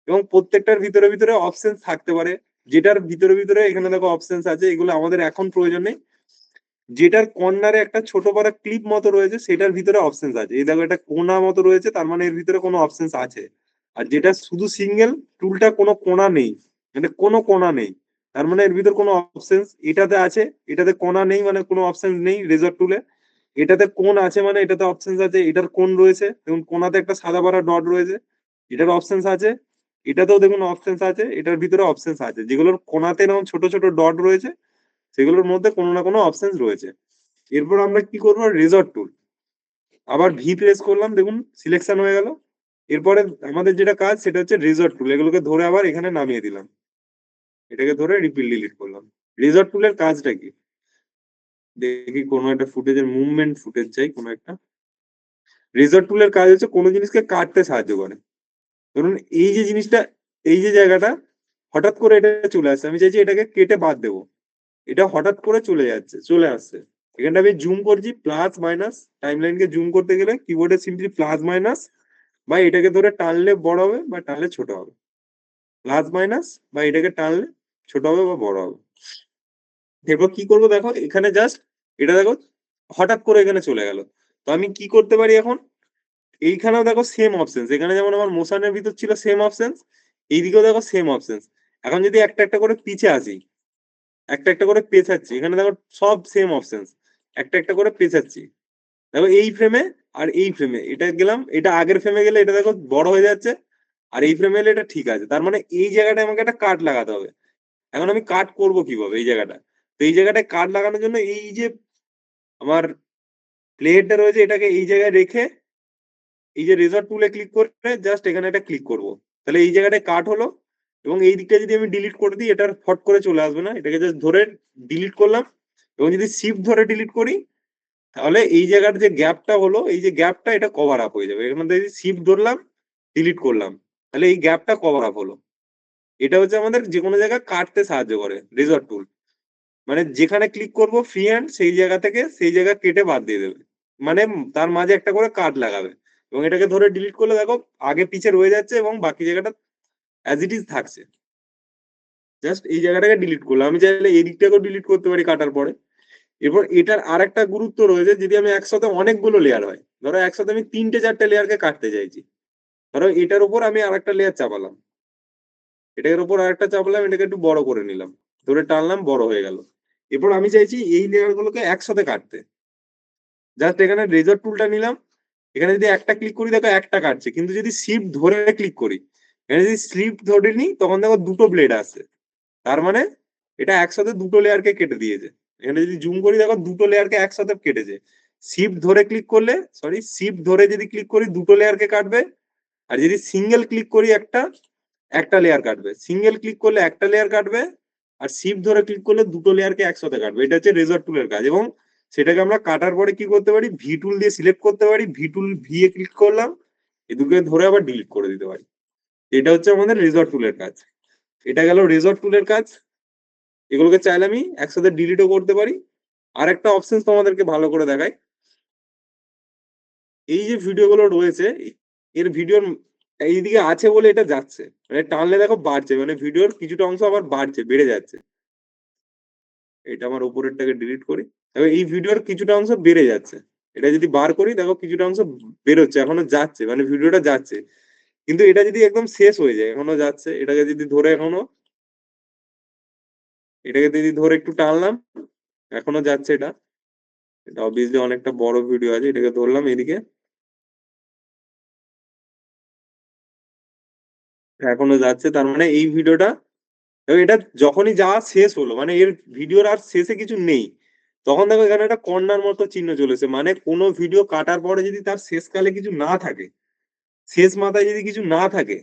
এবং প্রত্যেকটার ভিতরে ভিতরে অপশন থাকতে পারে। যেটার ভিতরে ভিতরে এখানে দেখো অপশন আছে, এগুলো আমাদের এখন প্রয়োজন নেই। যেটার কর্নারে একটা ছোট বড় ক্লিপ মতো রয়েছে সেটার ভিতরে অপশন আছে, এই দেখো এটা কোণা মতো রয়েছে, তার মানে এর ভিতরে কোনো অপশন আছে। আর যেটা শুধু সিঙ্গেল, টুলটা কোনো কোণা নেই, মানে কোনো কোণা নেই, তার মানে এর ভিতর কোনো অপশন, এটাতে আছে, এটাতে কোণা নেই মানে কোনো অপশন নেই রেজার টুলে। এটাতে কোণ আছে মানে এটাতে অপশন আছে, এটার কোণ রয়েছে, দেখুন কোণাতে একটা সাদা পাড়া ডট রয়েছে, এটার অপশন আছে। এটাতেও দেখুন অপশন আছে, এটার ভিতরে অপশন আছে, যেগুলোর কোণাতে এরকম ছোট ছোট ডট রয়েছে সেগুলোর মধ্যে কোনো না কোনো অপশন রয়েছে। এরপর আমরা কি করবো, রেজর্ট টুল, আবার ভি প্রেস করলাম, দেখুন সিলেকশন হয়ে গেল। এরপরে আমাদের যেটা কাজ সেটা হচ্ছে রেজর্ট টুল, এগুলোকে ধরে আবার এখানে নামিয়ে দিলাম, এটাকে ধরে রিপিট ডিলিট করলাম। রেজর্ট টুলের কাজটা কি, দেখি কোনো একটা ফুটেজের মুভমেন্ট ফুটেজ চাই কোনো একটা। রেজর্ট টুলের কাজ হচ্ছে কোনো জিনিসকে কাটতে সাহায্য করে। ধরুন এই যে জিনিসটা, এই যে জায়গাটা হঠাৎ করে এটা চলে আসছে, আমি চাইছি এটাকে কেটে বাদ দেবো, এটা হঠাৎ করে চলে আসছে। এখানটা আমি জুম করছি প্লাস মাইনাস, টাইমলাইনকে জুম করতে গেলে কিবোর্ডে সিম্পলি প্লাস মাইনাস, বা এটাকে ধরে টানলে বড় হবে বা টানলে ছোট হবে, প্লাস মাইনাস বা এটাকে টানলে ছোট হবে বা বড় হবে। এরপর কি করবো দেখো, এখানে জাস্ট এটা দেখো হঠাৎ করে এখানে চলে গেল। তো আমি কি করতে পারি এখন, এইখানেও দেখো সেম অপশন, এখানে যেমন আমার মোশনের ভিতর ছিল সেম অপশন, এইদিকেও দেখো সেম অপশন। এখন যদি একটা একটা করে পিছে আসি, একটা একটা করে পেছাচ্ছি, এখানে দেখো সব সেম অপশন, একটা একটা করে পেছাচ্ছি। দেখো এই ফ্রেমে আর এই ফ্রেমে এটা গেলাম, এটা আগের ফ্রেমে গেলে এটা দেখো বড় হয়ে যাচ্ছে, আর এই ফ্রেমে এলে এটা ঠিক আছে। তার মানে এই জায়গাটায় আমাকে একটা কাট লাগাতে হবে। এখন আমি কাট করব কিভাবে এই জায়গাটা, তো এই জায়গাটায় কাট লাগানোর জন্য এই যে আমার প্লেটটা রয়েছে এটাকে এই জায়গায় রেখে এই যে রেজার টুলে ক্লিক করে জাস্ট এখানে একটা ক্লিক করব, তাহলে এই জায়গাটায় কাট হলো। এবং এই দিকটা যদি আমি ডিলিট করে দিই, এটা ফট করে চলে আসবে না, এটাকে জাস্ট ধরে ডিলিট করলাম। এবং যদি শিফট ধরে ডিলিট করি, তাহলে এই জায়গার যে গ্যাপটা হলো, এই যে গ্যাপটা এটা কভার আপ হয়ে যাবে। এর মধ্যে যদি শিফট ধরলাম, ডিলিট করলাম, তাহলে এই গ্যাপটা কভার আপ হলো। এটা হচ্ছে আমাদের যে কোনো জায়গায় কাটতে সাহায্য করে রেজার টুল। মানে যেখানে ক্লিক করব ফ্রি হ্যান্ড, সেই জায়গা থেকে সেই জায়গা কেটে বাদ দিয়ে দেবে, মানে তার মাঝে একটা করে কাট লাগাবে। এবং এটাকে ধরে ডিলিট করলে দেখো আগে পিছে রয়ে যাচ্ছে এবং বাকি জায়গাটা অ্যাজ ইট ইজ থাকছে। জাস্ট এই জায়গাটাকে ডিলিট করলাম, আমি চাইলে এই দিকটাকেও ডিলিট করতে পারি কাটার পরে। এরপর এটার আর একটা গুরুত্ব রয়েছে, যদি আমি একসাথে অনেকগুলো লেয়ার হয়, ধরো একসাথে আমি 3-4টে লেয়ারকে কাটতে চাইছি, ধরো এটার উপর আমি আরেকটা লেয়ার চাপালাম, এটার উপর আরেকটা চাপালাম, এটাকে একটু বড় করে নিলাম, ধরে টানলাম, বড় হয়ে গেল। এরপর আমি চাইছি এই লেয়ার গুলোকে একসাথে কাটতে, জাস্ট এখানে রেজার টুলটা নিলাম, এখানে যদি একটা ক্লিক করি দেখো একটা কাটছে, কিন্তু যদি শিফট ধরে ক্লিক করি, এখানে যদি শিফট ধরে নিই তখন দেখো দুটো ব্লেড আছে। তার মানে এটা একসাথে দুটো লেয়ারকে কেটে দিয়েছে। এখানে যদি জুম করি দেখো দুটো লেয়ারকে একসাথে কেটেছে। শিফট ধরে ক্লিক করলে, সরি শিফট ধরে যদি ক্লিক করি দুটো লেয়ারকে কাটবে, আর যদি সিঙ্গেল ক্লিক করি একটা একটা লেয়ার কাটবে, সিঙ্গেল ক্লিক করলে একটা লেয়ার কাটবে, আর শিফট ধরে ক্লিক করলে দুটো লেয়ারকে একসাথে কাটবে। এটা হচ্ছে রেজার টুলের কাজ। এবং সেটাকে আমরা কাটার পরে কি করতে পারি, ভি টুল দিয়ে সিলেক্ট করতে পারি, V tool V A click করলাম, এই দুটোকে ধরে আবার ডিলিট করে দিতে পারি। এটা হচ্ছে আমাদের রেজার টুলের কাজ। এটা গেল রেজার টুলের কাজ। এগুলোকে চাইলে আমি একসাথে ডিলিটও করতে পারি। আর একটা অপশন তোমাদেরকে ভালো করে দেখাই, এই যে ভিডিও গুলো রয়েছে, এর ভিডিওর এইদিকে আছে বলে এটা যাচ্ছে, মানে টানলে দেখো বাড়ছে, মানে ভিডিওর কিছুটা অংশ আবার বাড়ছে, বেড়ে যাচ্ছে। এটা আমার উপরেরটাকে ডিলিট করি, এবার এই ভিডিওর কিছুটা অংশ বেড়ে যাচ্ছে। এটা যদি বার করি দেখো কিছুটা অংশ বেরোচ্ছে, এখনো যাচ্ছে, মানে ভিডিওটা যাচ্ছে। কিন্তু এটা যদি একদম শেষ হয়ে যায়, এখনো যাচ্ছে, এটাকে যদি ধরে এখনো, এটাকে যদি ধরে একটু টানলাম, এখনো যাচ্ছে এটা। এটা অবভিয়াসলি অনেকটা বড় ভিডিও আছে, এটাকে ধরলাম এদিকে, এখনো যাচ্ছে। তার মানে এই ভিডিওটা, এবার এটা যখনই যাওয়া শেষ হলো, মানে এর ভিডিওর আর শেষে কিছু নেই, তখন দেখো এখানে একটা কর্নার মতো চিহ্ন চলেছে। মানে কোনো ভিডিও কাটার পরে যদি তার শেষকালে কিছু না থাকে, শেষ মাথায় যদি কিছু না থাকে,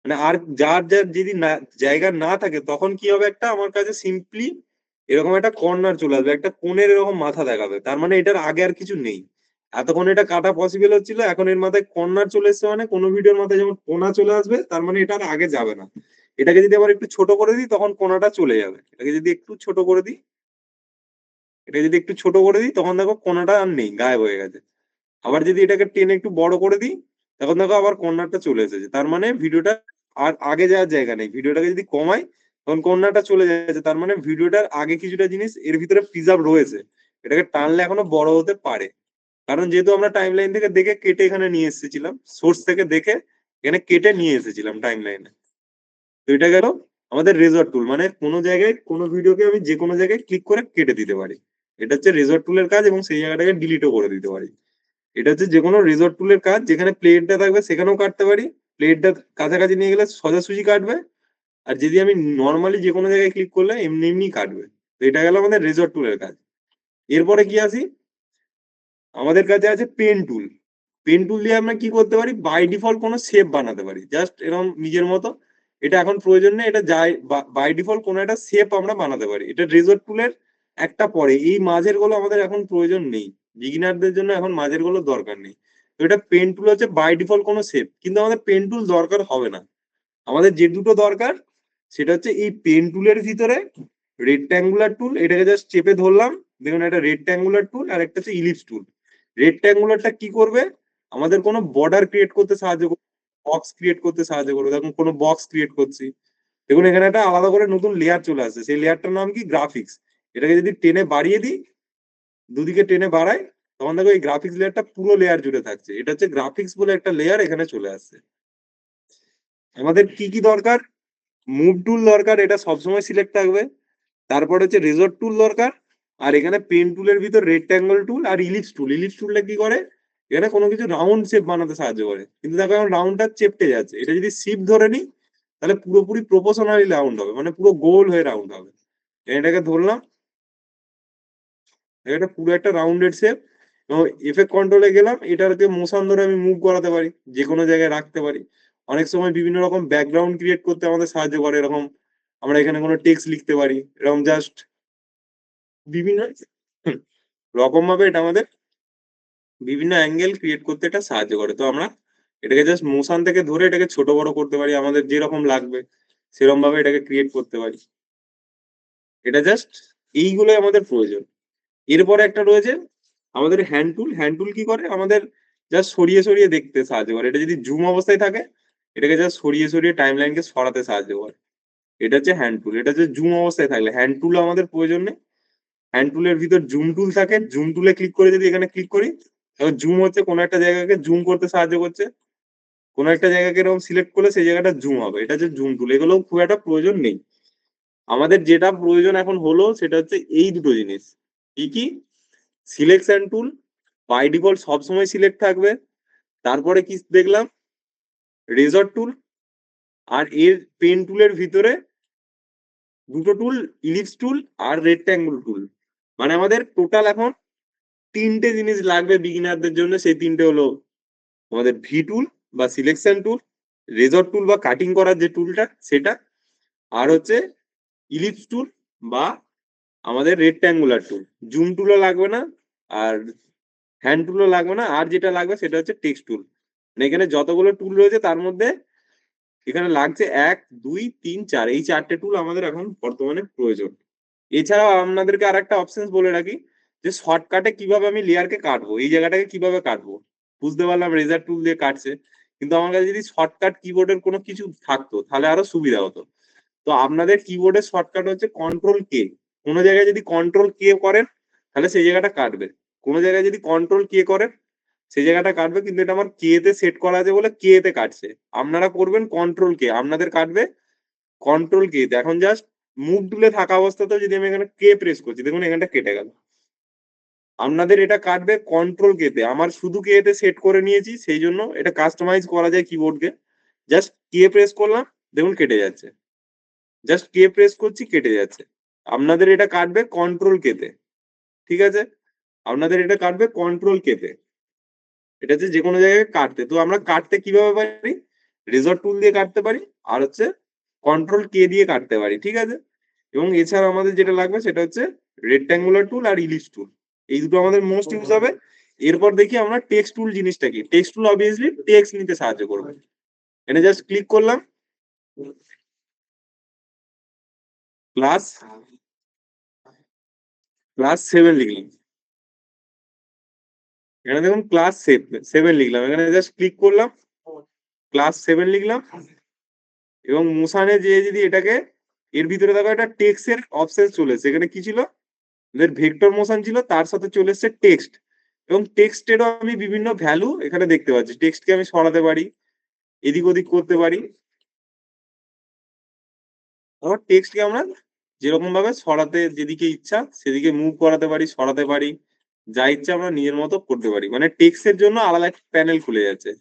মানে আর যার যার যদি না জায়গা না থাকে, তখন কি হবে, একটা আমার কাছে সিম্পলি এরকম একটা কর্নার চলে আসবে, একটা কোণের এরকম মাথা দেখাবে। তার মানে এটার আগে আর কিছু নেই। এতক্ষণ এটা কাটা পসিবল হচ্ছিল, এখন এর মাথায় কর্নার চলে এসছে, মানে কোনো ভিডিওর মাথায় যেমন কোণা চলে আসবে, তার মানে এটা আর আগে যাবে না। এটাকে যদি আবার একটু ছোট করে দিই, তখন কোণাটা চলে যাবে। এটাকে যদি একটু ছোট করে দিই, এটা যদি একটু ছোট করে দিই, তখন দেখো কোণাটা আর নেই, গায়েব হয়ে গেছে। আবার যদি এটাকে টেনে একটু বড় করে দিই, তখন দেখো আবার কর্নারটা চলে এসেছে। তার মানে ভিডিওটা আর আগে যাওয়ার জায়গা নেই। ভিডিওটাকে যদি কমাই, তখন কর্নারটা চলে যাচ্ছে। তার মানে ভিডিওটার আগে কিছুটা জিনিস এর ভিতরে প্রিজার্ভ রয়েছে, এটাকে টানলে এখনো বড় হতে পারে। কারণ যেহেতু আমরা টাইম লাইন থেকে দেখে কেটে এখানে নিয়ে এসেছিলাম, সোর্স থেকে দেখে এখানে কেটে নিয়ে এসেছিলাম টাইম লাইনে। তো এটা গেল আমাদের রেজর্ট টুল, মানে কোনো জায়গায় কোনো ভিডিওকে আমি যে কোনো জায়গায় ক্লিক করে কেটে দিতে পারি। এটা হচ্ছে রেজর্ট টুলের কাজ, এবং সেই জায়গাটাকে ডিলিটও করে দিতে পারি। এটা হচ্ছে যে কোনো রেজর্ট টুলের কাজ, যেখানে প্লেটটা থাকবে সেখানেও কাটতে পারি, প্লেটটা কাছাকাছি নিয়ে গেলে সোজাসুজি কাটবে, আর যদি আমি নর্মালি যে কোনো জায়গায় ক্লিক করলে এমনি এমনি কাটবে। তো এটা গেল আমাদের রেজর্ট টুলের কাজ। এরপরে কি আসি, আমাদের কাছে আছে পেন টুল। পেন টুল দিয়ে আমরা কি করতে পারি, বাই ডিফল্ট কোনো শেপ বানাতে পারি, জাস্ট এরকম নিজের মতো। এটা এখন প্রয়োজন নেই, এটা যাই বাই ডিফল্ট কোনো একটা শেপ আমরা বানাতে পারি। এটা রেজর্ট টুলের একটা পরে, এই মাঝের গুলো আমাদের এখন প্রয়োজন নেই, বিগিনারদের জন্য এখন মাঝের গুলো দরকার নেই। তো এটা পেন টুল হচ্ছে বাই ডিফল্ট কোনো শেপ, কিন্তু আমাদের পেন টুল দরকার হবে না। আমাদের যে দুটো দরকার, সেটা হচ্ছে এই পেন টুলের ভিতরে রেক্ট্যাঙ্গুলার টুল, এটাকে জাস্ট চেপে ধরলাম, দেখুন একটা রেক্ট্যাঙ্গুলার টুল আর একটা হচ্ছে ইলিপস টুল। রেক্ট্যাঙ্গুলারটা কি করবে, আমাদের কোনো বর্ডার ক্রিয়েট করতে সাহায্য করবে, বক্স ক্রিয়েট করতে সাহায্য করবে। দেখুন কোনো বক্স ক্রিয়েট করছি, দেখুন এখানে একটা আলাদা করে নতুন লেয়ার চলে আসছে, সেই লেয়ারটার নাম কি গ্রাফিক্স। এটাকে যদি টেনে বাড়িয়ে দিই, দুদিকে টেনে বাড়াই, তখন দেখো এই গ্রাফিক্স লেয়ারটা পুরো লেয়ার জুড়ে থাকছে। এটা হচ্ছে গ্রাফিক্স বলে একটা লেয়ার এখানে চলে আসছে। আমাদের কি কি দরকার, মুভ টুল দরকার, এটা সবসময় সিলেক্ট থাকবে। তারপরে হচ্ছে রেজর টুল দরকার, আর এখানে পেন টুলের ভিতর রেক্ট্যাঙ্গল টুল আর ইলিপস টুল। ইলিপস টুলটা কি করে, এখানে কোনো কিছু রাউন্ড শেপ বানাতে সাহায্য করে, কিন্তু দেখো এখন রাউন্ডটা চেপটে যাচ্ছে। এটা যদি শিপ ধরে নিই, তাহলে পুরোপুরি প্রপোর্শনালি রাউন্ড হবে, মানে পুরো গোল হয়ে রাউন্ড হবে। এটাকে ধরলাম, এটা পুরো একটা রাউন্ডেড শেপ। এবং এফেক্ট কন্ট্রোলে গেলাম, এটাকে মোশন ধরে আমি মুভ করাতে পারি, যে কোনো জায়গায় রাখতে পারি। অনেক সময় বিভিন্ন রকম ব্যাকগ্রাউন্ড ক্রিয়েট করতে আমাদের সাহায্য করে। এরকম আমরা এখানে কোনো টেক্সট লিখতে পারি, এরকম জাস্ট বিভিন্ন রকম ভাবে এটা আমাদের বিভিন্ন অ্যাঙ্গেল ক্রিয়েট করতে এটা সাহায্য করে। তো আমরা এটাকে জাস্ট মোশন থেকে ধরে এটাকে ছোট বড় করতে পারি, আমাদের যেরকম লাগবে সেরকম ভাবে এটাকে ক্রিয়েট করতে পারি। এটা জাস্ট এইগুলোই আমাদের প্রয়োজন। এরপরে একটা রয়েছে আমাদের হ্যান্ড টুল। হ্যান্ড টুল কি করে, আমাদের জাস্ট সরিয়ে সরিয়ে দেখতে সাহায্য করে। এটা যদি জুম অবস্থায় থাকে, এটাকে জাস্ট সরিয়ে সরিয়ে টাইম লাইনকে সরাতে সাহায্য করে। এটা হচ্ছে হ্যান্ড টুল। এটা হচ্ছে জুম অবস্থায় থাকলে, হ্যান্ড টুল আমাদের প্রয়োজন নেই। হ্যান্ড টুলের ভিতর জুম টুল থাকে, জুম টুলে ক্লিক করে যদি এখানে ক্লিক করি, তাহলে জুম হচ্ছে কোনো একটা জায়গাকে জুম করতে সাহায্য করছে। কোনো একটা জায়গাকে এরকম সিলেক্ট করলে সেই জায়গাটা জুম হবে, এটা হচ্ছে জুম টুল। এগুলো খুব একটা প্রয়োজন নেই। আমাদের যেটা প্রয়োজন এখন হলো সেটা হচ্ছে এই দুটো জিনিস। কি কি, সিলেকশন টুল বাই ডিফল্ট সবসময় সিলেক্ট থাকবে। তারপরে কি দেখলাম, রেজর টুল, আর এর পেন টুলের ভিতরে দুটো টুল, ইলিপস টুল আর রেক্ট্যাঙ্গল টুল। মানে আমাদের টোটাল এখন তিনটে জিনিস লাগবে বিগিনারদের জন্য। সেই তিনটে হলো আমাদের ভি টুল বা সিলেকশন টুল, রেজর টুল বা কাটিং করার যে টুলটা সেটা, আর হচ্ছে ইলিপস টুল বা আমাদের রেক্ট্যাঙ্গুলার টুল। জুম টুলও লাগবে না, আর হ্যান্ড টুলও লাগবে না। আর যেটা লাগবে সেটা হচ্ছে টেক্সট টুল। মানে এখানে যতগুলো টুল রয়েছে তার মধ্যে এখানে লাগছে 1 2 3 4, এই চারটে টুল আমাদের এখন বর্তমানে প্রয়োজন। এছাড়াও আপনাদেরকে আর একটা অপশন বলে রাখি, যে শর্টকাটে কিভাবে আমি লেয়ারকে কাটবো, এই জায়গাটাকে কিভাবে কাটবো। বুঝতে পারলাম রেজার টুল দিয়ে কাটছে, কিন্তু আমার কাছে যদি শর্টকাট কিবোর্ডের কোনো কিছু থাকতো তাহলে আরো সুবিধা হতো। তো আপনাদের কিবোর্ডের শর্টকাট হচ্ছে কন্ট্রোল কে। কোনো জায়গায় যদি কন্ট্রোল কে করেন, তাহলে সেই জায়গাটা কাটবে। কোনো জায়গায় যদি কন্ট্রোল কে করেন, সেই জায়গাটা কাটবে। কিন্তু এটা আমার কে তে সেট করা আছে বলে কে তে কাটছে। আপনারা করবেন কন্ট্রোল কে, আপনাদের কাটবে কন্ট্রোল কে তে। এখন জাস্ট মুভ টুলে থাকা অবস্থাতেও যদি আমি এখানে কে প্রেস করছি, দেখুন এখানটা কেটে গেল। আপনাদের এটা কাটবে কন্ট্রোল কে তে। আমার শুধু কে তে সেট করে নিয়েছি, সেই জন্য এটা কাস্টমাইজ করা যায় কিবোর্ডকে। জাস্ট কে প্রেস করলাম, দেখুন কেটে যাচ্ছে। জাস্ট কে প্রেস করছি, কেটে যাচ্ছে। আপনাদের এটা কাটবে কন্ট্রোল কে তে, ঠিক আছে? আপনাদের এটা কাটবে কন্ট্রোল কে তে। এটা হচ্ছে যে কোনো জায়গায় কাটতে। তো আমরা কাটতে কিভাবে পারি, রেজর টুল দিয়ে কাটতে পারি, আর হচ্ছে কন্ট্রোল কে দিয়ে কাটতে পারি, ঠিক আছে? এবং এছাড়া আমাদের যেটা লাগবে সেটা হচ্ছে রেক্ট্যাঙ্গুলার টুল আর ইলিপস টুল। এই দুটো আমাদের মোস্ট ইউজ হবে। এরপর দেখি আমরা টেক্সট টুল জিনিসটা কি। টেক্সট টুল অবভিয়াসলি টেক্সট নিতে সাহায্য করবে। এখানে জাস্ট ক্লিক করলাম, ক্লাস ক্লাস 7 লিখলাম। এখানে দেখুন ক্লাস 7 লিখলাম, এখানে জাস্ট ক্লিক করলাম, ক্লাস 7 লিখলাম। এবং মোশনে যে যদি এটাকে, এর ভিতরে দেখো একটা টেক্সটের অপশন চলে এসেছে। এখানে কি ছিল, এদের ভেক্টর মোশন ছিল, তার সাথে চলে এসেছে টেক্সট। এবং টেক্সটেরও আমি বিভিন্ন ভ্যালু এখানে দেখতে পাচ্ছি। টেক্সটকে আমি সরাতে পারি, এদিক ওদিক করতে পারি। আবার টেক্সটকে আমরা যেরকম ভাবে সরাতে, যেদিকে ইচ্ছা সেদিকে মুভ করাতে পারি, সরাতে পারি, যা ইচ্ছা আমরা নিজের মতো করতে পারি। মানে টেক্সটের জন্য আলাদা একটা প্যানেল খুলে যাচ্ছে।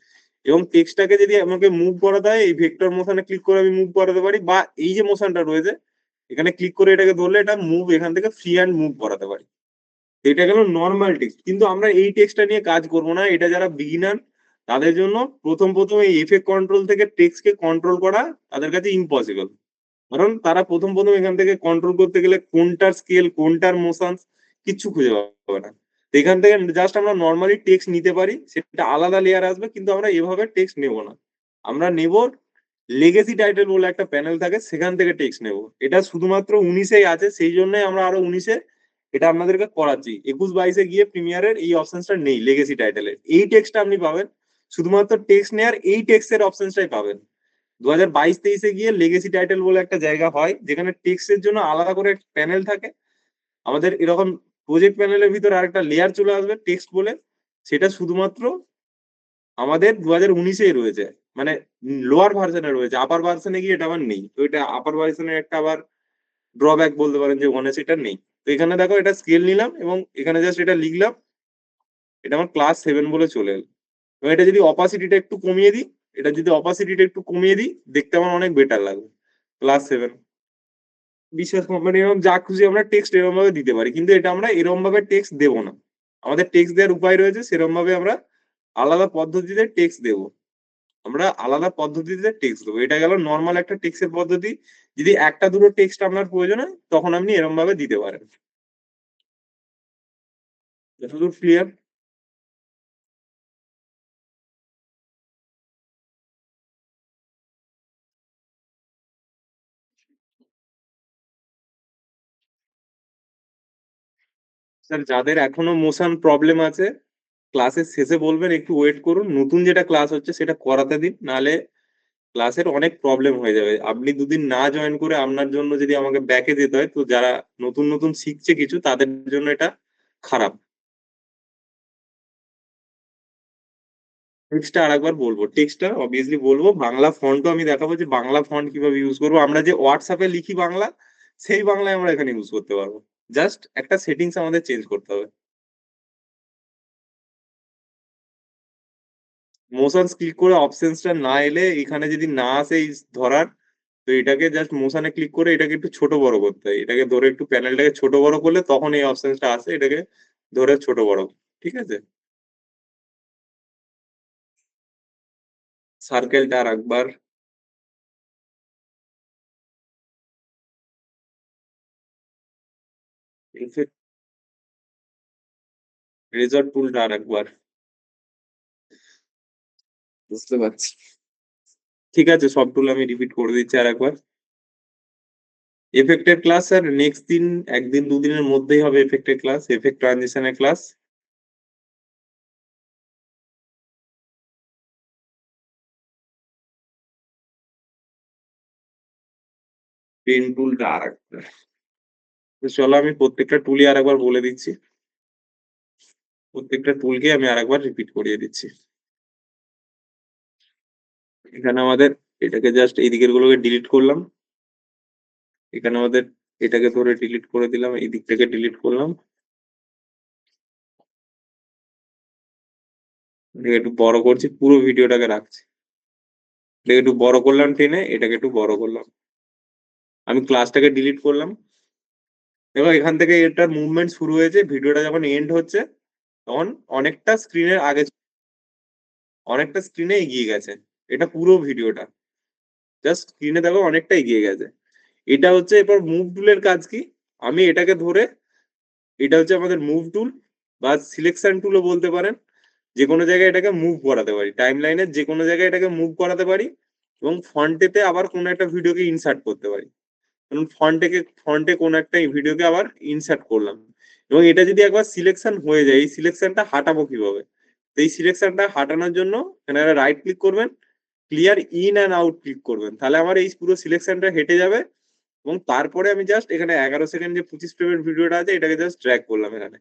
এবং টেক্সটটাকে যদি আমাকে মুভ করাতে হয়, এই ভেক্টর মোশনে ক্লিক করে আমি মুভ করাতে পারি, বা এই যে মোশনটা রয়েছে এখানে ক্লিক করে এটাকে ধরলে এটা মুভ, এখান থেকে ফ্রি হ্যান্ড মুভ করাতে পারি। এটা গেল নর্মাল টেক্সট। কিন্তু আমরা এই টেক্সটটা নিয়ে কাজ করবো না, এটা যারা বিগিনার তাদের জন্য প্রথম প্রথম এই এফেক্ট কন্ট্রোল থেকে টেক্সটকে কন্ট্রোল করা তাদের কাছে ইম্পসিবল। কারণ তারা প্রথম প্রথম এখান থেকে কন্ট্রোল করতে গেলে কোনটার স্কেল, কোনটার মোশন কিচ্ছু খুঁজে পাবে না। তো এখান থেকে জাস্ট আমরা নর্মালি টেক্সট নিতে পারি, সেটা আলাদা লেয়ার আসবে, কিন্তু আমরা এভাবে টেক্সট নেব না। আমরা নেব লেগেসি টাইটেল বলে একটা প্যানেল থাকে, সেখান থেকে টেক্সট নেব। এটা শুধুমাত্র 19-এই আছে, সেই জন্যই আমরা আরো 19-এ এটা আপনাদেরকে করাচ্ছি। 21-22-এ গিয়ে প্রিমিয়ারের এই অপশনসটা নেই লেগেসি টাইটেলের। এই টেক্সটটা আপনি পাবেন শুধুমাত্র টেক্সট নেয়ার এই টেক্সটের অপশনসটাই পাবেন। 2022-23-এ গিয়ে লেগেসি টাইটেল বলে একটা জায়গা হয়, যেখানে টেক্সটের জন্য আলাদা করে একটা প্যানেল থাকে। আমাদের এরকম প্রজেক্ট প্যানেলের ভিতরে আরেকটা লেয়ার চলে আসবে টেক্সট বলে, সেটা শুধুমাত্র আমাদের 2019-এই রয়েছে, মানে লোয়ার ভার্সনে রয়েছে। আপার ভার্সনে গিয়ে এটা আবার নেই। তো এটা আপার ভার্সনের একটা আবার ড্রব্যাক বলতে পারেন, যে ওখানে সেটা নেই। তো এখানে দেখো এটা স্কেল নিলাম এবং এখানে জাস্ট এটা লিখলাম, এটা আমার ক্লাস 7 বলে চলে এলো। এবং এটা যদি অপাসিটিটা একটু কমিয়ে দিই, এটা যদি অপাসিটিটা একটু কমিয়ে দিই, দেখতে আমার অনেক বেটার লাগবে। ক্লাস 7 বিশ্বাস কোম্পানি এবং যা খুশি আমরা টেক্সট এরকম ভাবে দিতে পারি, কিন্তু এটা আমরা এরকম ভাবে টেক্সট দেবো না। আমাদের টেক্সট দেওয়ার উপায় রয়েছে, সেরকম ভাবে আমরা আলাদা পদ্ধতিতে টেক্সট দেবো। আমরা আলাদা পদ্ধতিতে টেক্সট দেবো। এটা গেল নর্মাল একটা টেক্সটের পদ্ধতি। যদি একটা দুটো টেক্সট আপনার প্রয়োজন হয়, তখন আপনি এরকম ভাবে দিতে পারেন। যতদূর ক্লিয়ার? স্যার, যাদের এখনো মোশন প্রবলেম আছে, ক্লাসের শেষে বলবেন, একটু ওয়েট করুন, নতুন যেটা ক্লাস হচ্ছে সেটা করাতে দিন, নাহলে ক্লাসের অনেক প্রবলেম হয়ে যাবে। আপনি দুদিন না জয়েন করে আপনার জন্য যদি আমাকে ব্যাকে যেতে হয়, তো যারা নতুন নতুন শিখছে কিছু, তাদের জন্য এটা খারাপ। টেক্সটটা আরেকবার বলবো, টেক্সটটা অবভিয়াসলি বলবো, বাংলা ফন্টও আমি দেখাবো যে বাংলা ফন্ট কিভাবে ইউজ করবো। আমরা যে হোয়াটসঅ্যাপে লিখি বাংলা, সেই বাংলায় আমরা এখানে ইউজ করতে পারবো। জাস্ট একটা সেটিংস আমাদের চেঞ্জ করতে হবে। মোশন ক্লিক করে অপশনসটা না এলে, এখানে যদি না আসে এই ধরার, তো এটাকে জাস্ট মোশনে ক্লিক করে এটাকে একটু ছোট বড় করতে হয়। এটাকে ধরে একটু প্যানেলটাকে ছোট বড় করলে তখন এই অপশনসটা আসে, এটাকে ধরে ছোট বড়। ঠিক আছে? সার্কেলটা আর একবার, রেজর টুলটা আর একবার। বুঝতে পারছি। ঠিক আছে, সব টুল আমি রিপিট করে দিচ্ছি আর একবার। এফেক্টের ক্লাস স্যার নেক্সট দিন, একদিন দুদিনের মধ্যেই হবে এফেক্টের ক্লাস, এফেক্ট ট্রানজিশনের ক্লাস। পেন টুলটা আর একবার। তো চলো আমি প্রত্যেকটা টুলই আর একবার বলে দিচ্ছি। প্রত্যেকটা টুলকে আমি আর একবার রিপিট করিয়ে দিচ্ছি। এখানে আমাদের এটাকে জাস্ট এই দিকের গুলোকে ডিলিট করলাম। এখানে আমাদের এটাকে ধরে ডিলিট করে দিলাম, এই দিকটাকে ডিলিট করলাম। এটাকে একটু বড় করছি, পুরো ভিডিওটাকে রাখছি। এটাকে একটু বড় করলাম টেনে, এটাকে একটু বড় করলাম। আমি ক্লাসটাকে ডিলিট করলাম। এবার এখান থেকে এটার মুভমেন্ট শুরু হয়েছে, ভিডিওটা যখন এন্ড হচ্ছে তখন অনেকটা স্ক্রিনের আগে, অনেকটা স্ক্রিনে এগিয়ে গেছে। এটা পুরো ভিডিওটা জাস্ট স্ক্রিনে দেখো অনেকটা এগিয়ে গেছে। এটা হচ্ছে এবার মুভ টুলের কাজ কি, আমি এটাকে ধরে, এটা হচ্ছে আমাদের মুভ টুল বা সিলেকশন টুলও বলতে পারেন। যে কোনো জায়গায় এটাকে মুভ করাতে পারি, টাইম লাইনের যে কোনো জায়গায় এটাকে মুভ করাতে পারি, এবং ফন্টেতে আবার কোনো একটা ভিডিওকে ইনসার্ট করতে পারি। ধরুন ফন্টে কোনো একটা ভিডিওকে আবার ইনসার্ট করলাম, এবং এটা যদি একবার সিলেকশন হয়ে যায়, এই সিলেকশনটা হাঁটাবো কিভাবে? তো এই সিলেকশনটা হাঁটানোর জন্য এখানে রাইট ক্লিক করবেন, clear in and out click করবেন, তাহলে আমার এই পুরো সিলেকশনটা হেঁটে যাবে। এবং তারপরে আমি জাস্ট এখানে 11 সেকেন্ড যে 25 ফ্রেমের ভিডিওটা আছে, এটাকে জাস্ট ড্র্যাগ করলাম এখানে।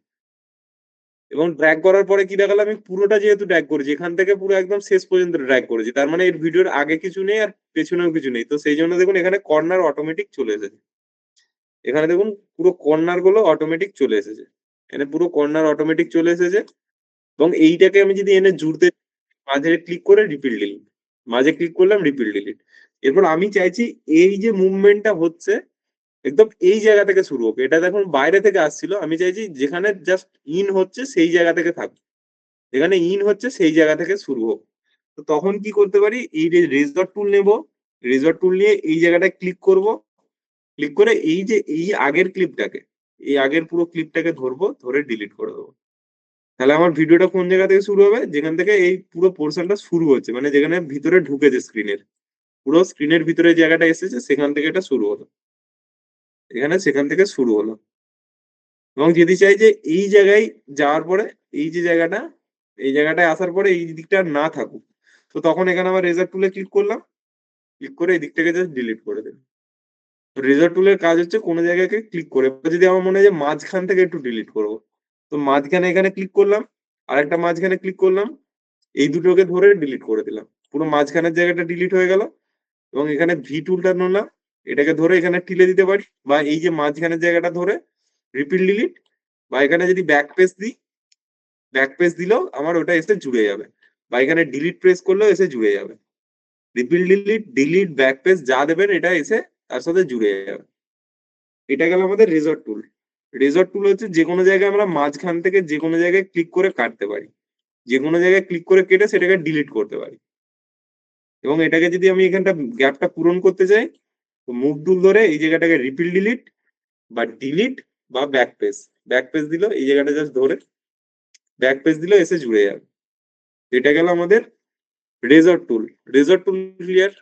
এবং ড্র্যাগ করার পরে কি দেখালাম, আমি পুরোটা যেহেতু ড্র্যাগ করেছি, এখান থেকে পুরো একদম শেষ পর্যন্ত ড্র্যাগ করেছি, তার মানে এর ভিডিওর আগে কিছু নেই আর পেছনেও কিছু নেই। তো সেই জন্য দেখুন এখানে কর্নার অটোমেটিক চলে এসেছে। এখানে দেখুন পুরো কর্নার গুলো অটোমেটিক চলে এসেছে। এখানে পুরো কর্নার অটোমেটিক চলে এসেছে। এবং এইটাকে আমি যদি এনে জুড়তে, মাঝে ক্লিক করে রিপিট ডিলিট, মাঝে ক্লিক করলাম রিপিট ডিলিট। এরপর আমি চাইছি এই যে মুভমেন্টটা হচ্ছে একদম এই জায়গা থেকে শুরু হোক। এটা দেখুন বাইরে থেকে আসছিল, আমি চাইছি যেখানে জাস্ট ইন হচ্ছে সেই জায়গা থেকে থাকুক, যেখানে ইন হচ্ছে সেই জায়গা থেকে শুরু হোক। তো তখন কি করতে পারি, এই যে রেজর টুল নেব, রেজর টুল নিয়ে এই জায়গাটায় ক্লিক করব, ক্লিক করে এই যে এই আগের ক্লিপটাকে, এই আগের পুরো ক্লিপটাকে ধরবো, ধরে ডিলিট করে দেবো। তাহলে আমার ভিডিওটা কোন জায়গা থেকে শুরু হবে, যেখান থেকে এই পুরো পোর্শনটা শুরু হচ্ছে, মানে যেখানে ভিতরে ঢুকেছে স্ক্রিনের, পুরো স্ক্রিনের ভিতরে যে জায়গাটা এসেছে সেখান থেকে এটা শুরু হলো, এখানে সেখান থেকে শুরু হলো। এবং যদি চাই যে এই জায়গায় যাওয়ার পরে এই যে জায়গাটা, এই জায়গাটায় আসার পরে এই দিকটা আর না থাকুক, তো তখন এখানে আবার রেজার টুলে ক্লিক করলাম, ক্লিক করে এই দিকটাকে জাস্ট ডিলিট করে দেব। তো রেজার টুলের কাজ হচ্ছে কোনো জায়গাকে ক্লিক করে, যদি আমার মনে হয় যে মাঝখান থেকে একটু ডিলিট করব, তো মাঝখানে এখানে ক্লিক করলাম, আরেকটা মাঝখানে ক্লিক করলাম, এই দুটোকে ধরে ডিলিট করে দিলাম। পুরো মাঝখানের জায়গাটা ডিলিট হয়ে গেল। এবং এখানে ভি টুলটা নিলাম, এটাকে ধরে এখানে ঠেলে দিতে পারি, বা এই যে মাঝখানের জায়গাটা ধরে রিপিট ডিলিট, বা এখানে যদি ব্যাক পেজ দিই, ব্যাক পেজ দিলেও আমার ওটা এসে জুড়ে যাবে, বা এখানে ডিলিট প্রেস করলেও এসে জুড়ে যাবে। Repeat delete, delete, back page যা দেবেন এটা এসে তার সাথে জুড়ে যাবে। এটা গেল আমাদের রেজর্ট টুল। রেজর্ট টুল হচ্ছে যে কোনো জায়গায় আমরা মাঝখান থেকে যে কোনো জায়গায় ক্লিক করে কাটতে পারি, যে কোনো জায়গায় ক্লিক করে কেটে সেটাকে ডিলিট করতে পারি। এবং এটাকে যদি আমি এখানটা গ্যাপটা পূরণ করতে চাই, তো মুভ টুল ধরে এই জায়গাটাকে রিপিট ডিলিট বা ডিলিট বা ব্যাক পেজ, ব্যাক পেজ দিল এই জায়গাটা জাস্ট ধরে ব্যাক পেজ দিলে এসে জুড়ে যাবে। এটা গেল আমাদের রেজর্ট টুল। রেজর্ট টুল ক্লিয়ার?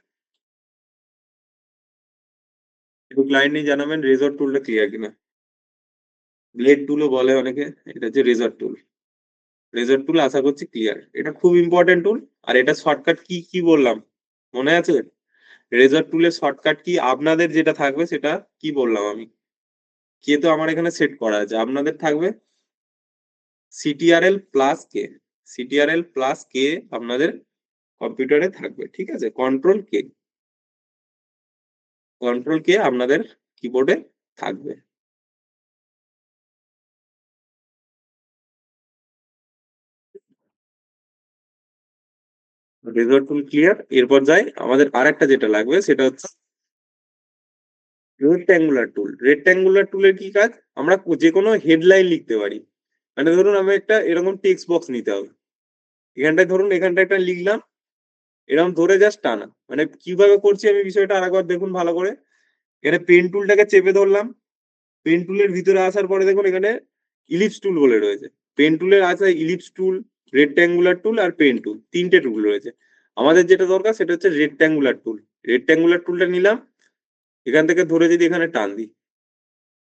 একটু ক্লায়েন্ট জানাবেন রেজর্ট টুলটা ক্লিয়ার কিনা। ব্লেড টুলও বলে অনেকে, এটা হচ্ছে রেজর্ট টুল। রেজর্ট টুল আশা করছি ক্লিয়ার। এটা খুব ইম্পর্টেন্ট টুল। আর এটা শর্টকাট কি কি বললাম মনে আছে? রেজর্ট টুলের শর্টকাট কি আপনাদের যেটা থাকবে সেটা কি বললাম আমি, কে তো আমার এখানে সেট করা আছে, আপনাদের থাকবে সিটিআরএল প্লাস কে। সিটিআরএল প্লাস কে আপনাদের কম্পিউটারে থাকবে, ঠিক আছে? কন্ট্রোল কে, কন্ট্রোল কে আপনাদের কিবোর্ডে থাকবে। রেজর্ট টুল ক্লিয়ার। এরপর যাই আমাদের আরেকটা যেটা লাগবে সেটা হচ্ছে রেক্ট্যাঙ্গুলার টুল। রেক্ট্যাঙ্গুলার টুলের কি কাজ? আমরা যে কোনো হেডলাইন লিখতে পারি। মানে ধরুন আমি একটা এরকম টেক্সট বক্স নিতে হবে, এখানটায় ধরুন এখানটা একটা লিখলাম, এরকম ধরে জাস্ট টানা। মানে কিভাবে করছি আমি বিষয়টা আরেকবার দেখুন ভালো করে। এখানে পেন টুলটাকে চেপে ধরলাম, পেন টুলের ভিতরে আসার পরে দেখুন এখানে ইলিপস টুল বলে রয়েছে। পেন টুলের আছে ইলিপস টুল, রেক্ট্যাঙ্গুলার টুল আর পেন টুল, তিনটে টুল রয়েছে। আমাদের যেটা দরকার সেটা হচ্ছে রেক্ট্যাঙ্গুলার টুল। রেক্ট্যাঙ্গুলার টুলটা নিলাম, এখান থেকে ধরে যদি এখানে টান দিই,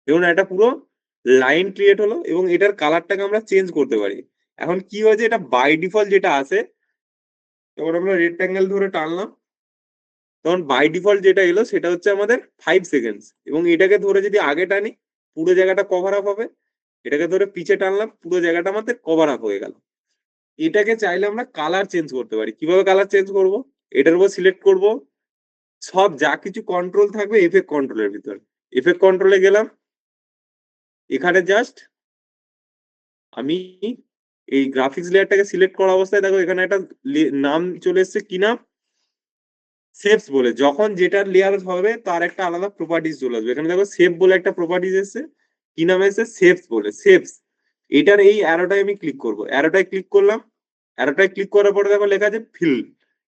দেখুন একটা পুরো লাইন ক্রিয়েট হলো। এবং এটার কালারটাকে আমরা চেঞ্জ করতে পারি। এখন কি হয়েছে, এটা বাই ডিফল্ট যেটা আছে, যখন আমরা রেক্ট্যাঙ্গেল ধরে টানলাম তখন বাই ডিফল্ট যেটা এলো সেটা হচ্ছে আমাদের 5 সেকেন্ডস। এবং এটাকে ধরে যদি আগে টানি পুরো জায়গাটা কভার আপ হবে, এটাকে ধরে পিছে টানলাম পুরো জায়গাটা আমাদের কভার আপ হয়ে গেল। এটাকে চাইলে আমরা কালার চেঞ্জ করতে পারি। কিভাবে কালার চেঞ্জ করব? এটার উপর সিলেক্ট করব, সব যা কিছু কন্ট্রোল থাকবে এফেক্ট কন্ট্রোলের ভিতর, এফেক্ট কন্ট্রোলে গেলাম, এখানে জাস্ট আমি এই গ্রাফিক্স লেয়ারটাকে সিলেক্ট করা অবস্থায় দেখো এখানে একটা নাম চলে এসছে, কি নাম? শেপস বলে। যখন যেটার লেয়ার হবে তার একটা আলাদা প্রপার্টিজ চলে আসবে। এখানে দেখো শেপ বলে একটা প্রপার্টিজ এসছে, কি নাম এসছে? শেপস বলে, শেপস। এটার এই অ্যারোটায় আমি ক্লিক করব, অ্যারোটায় ক্লিক করলাম, অ্যারোটায় ক্লিক করার পরে দেখো লেখা আছে ফিল।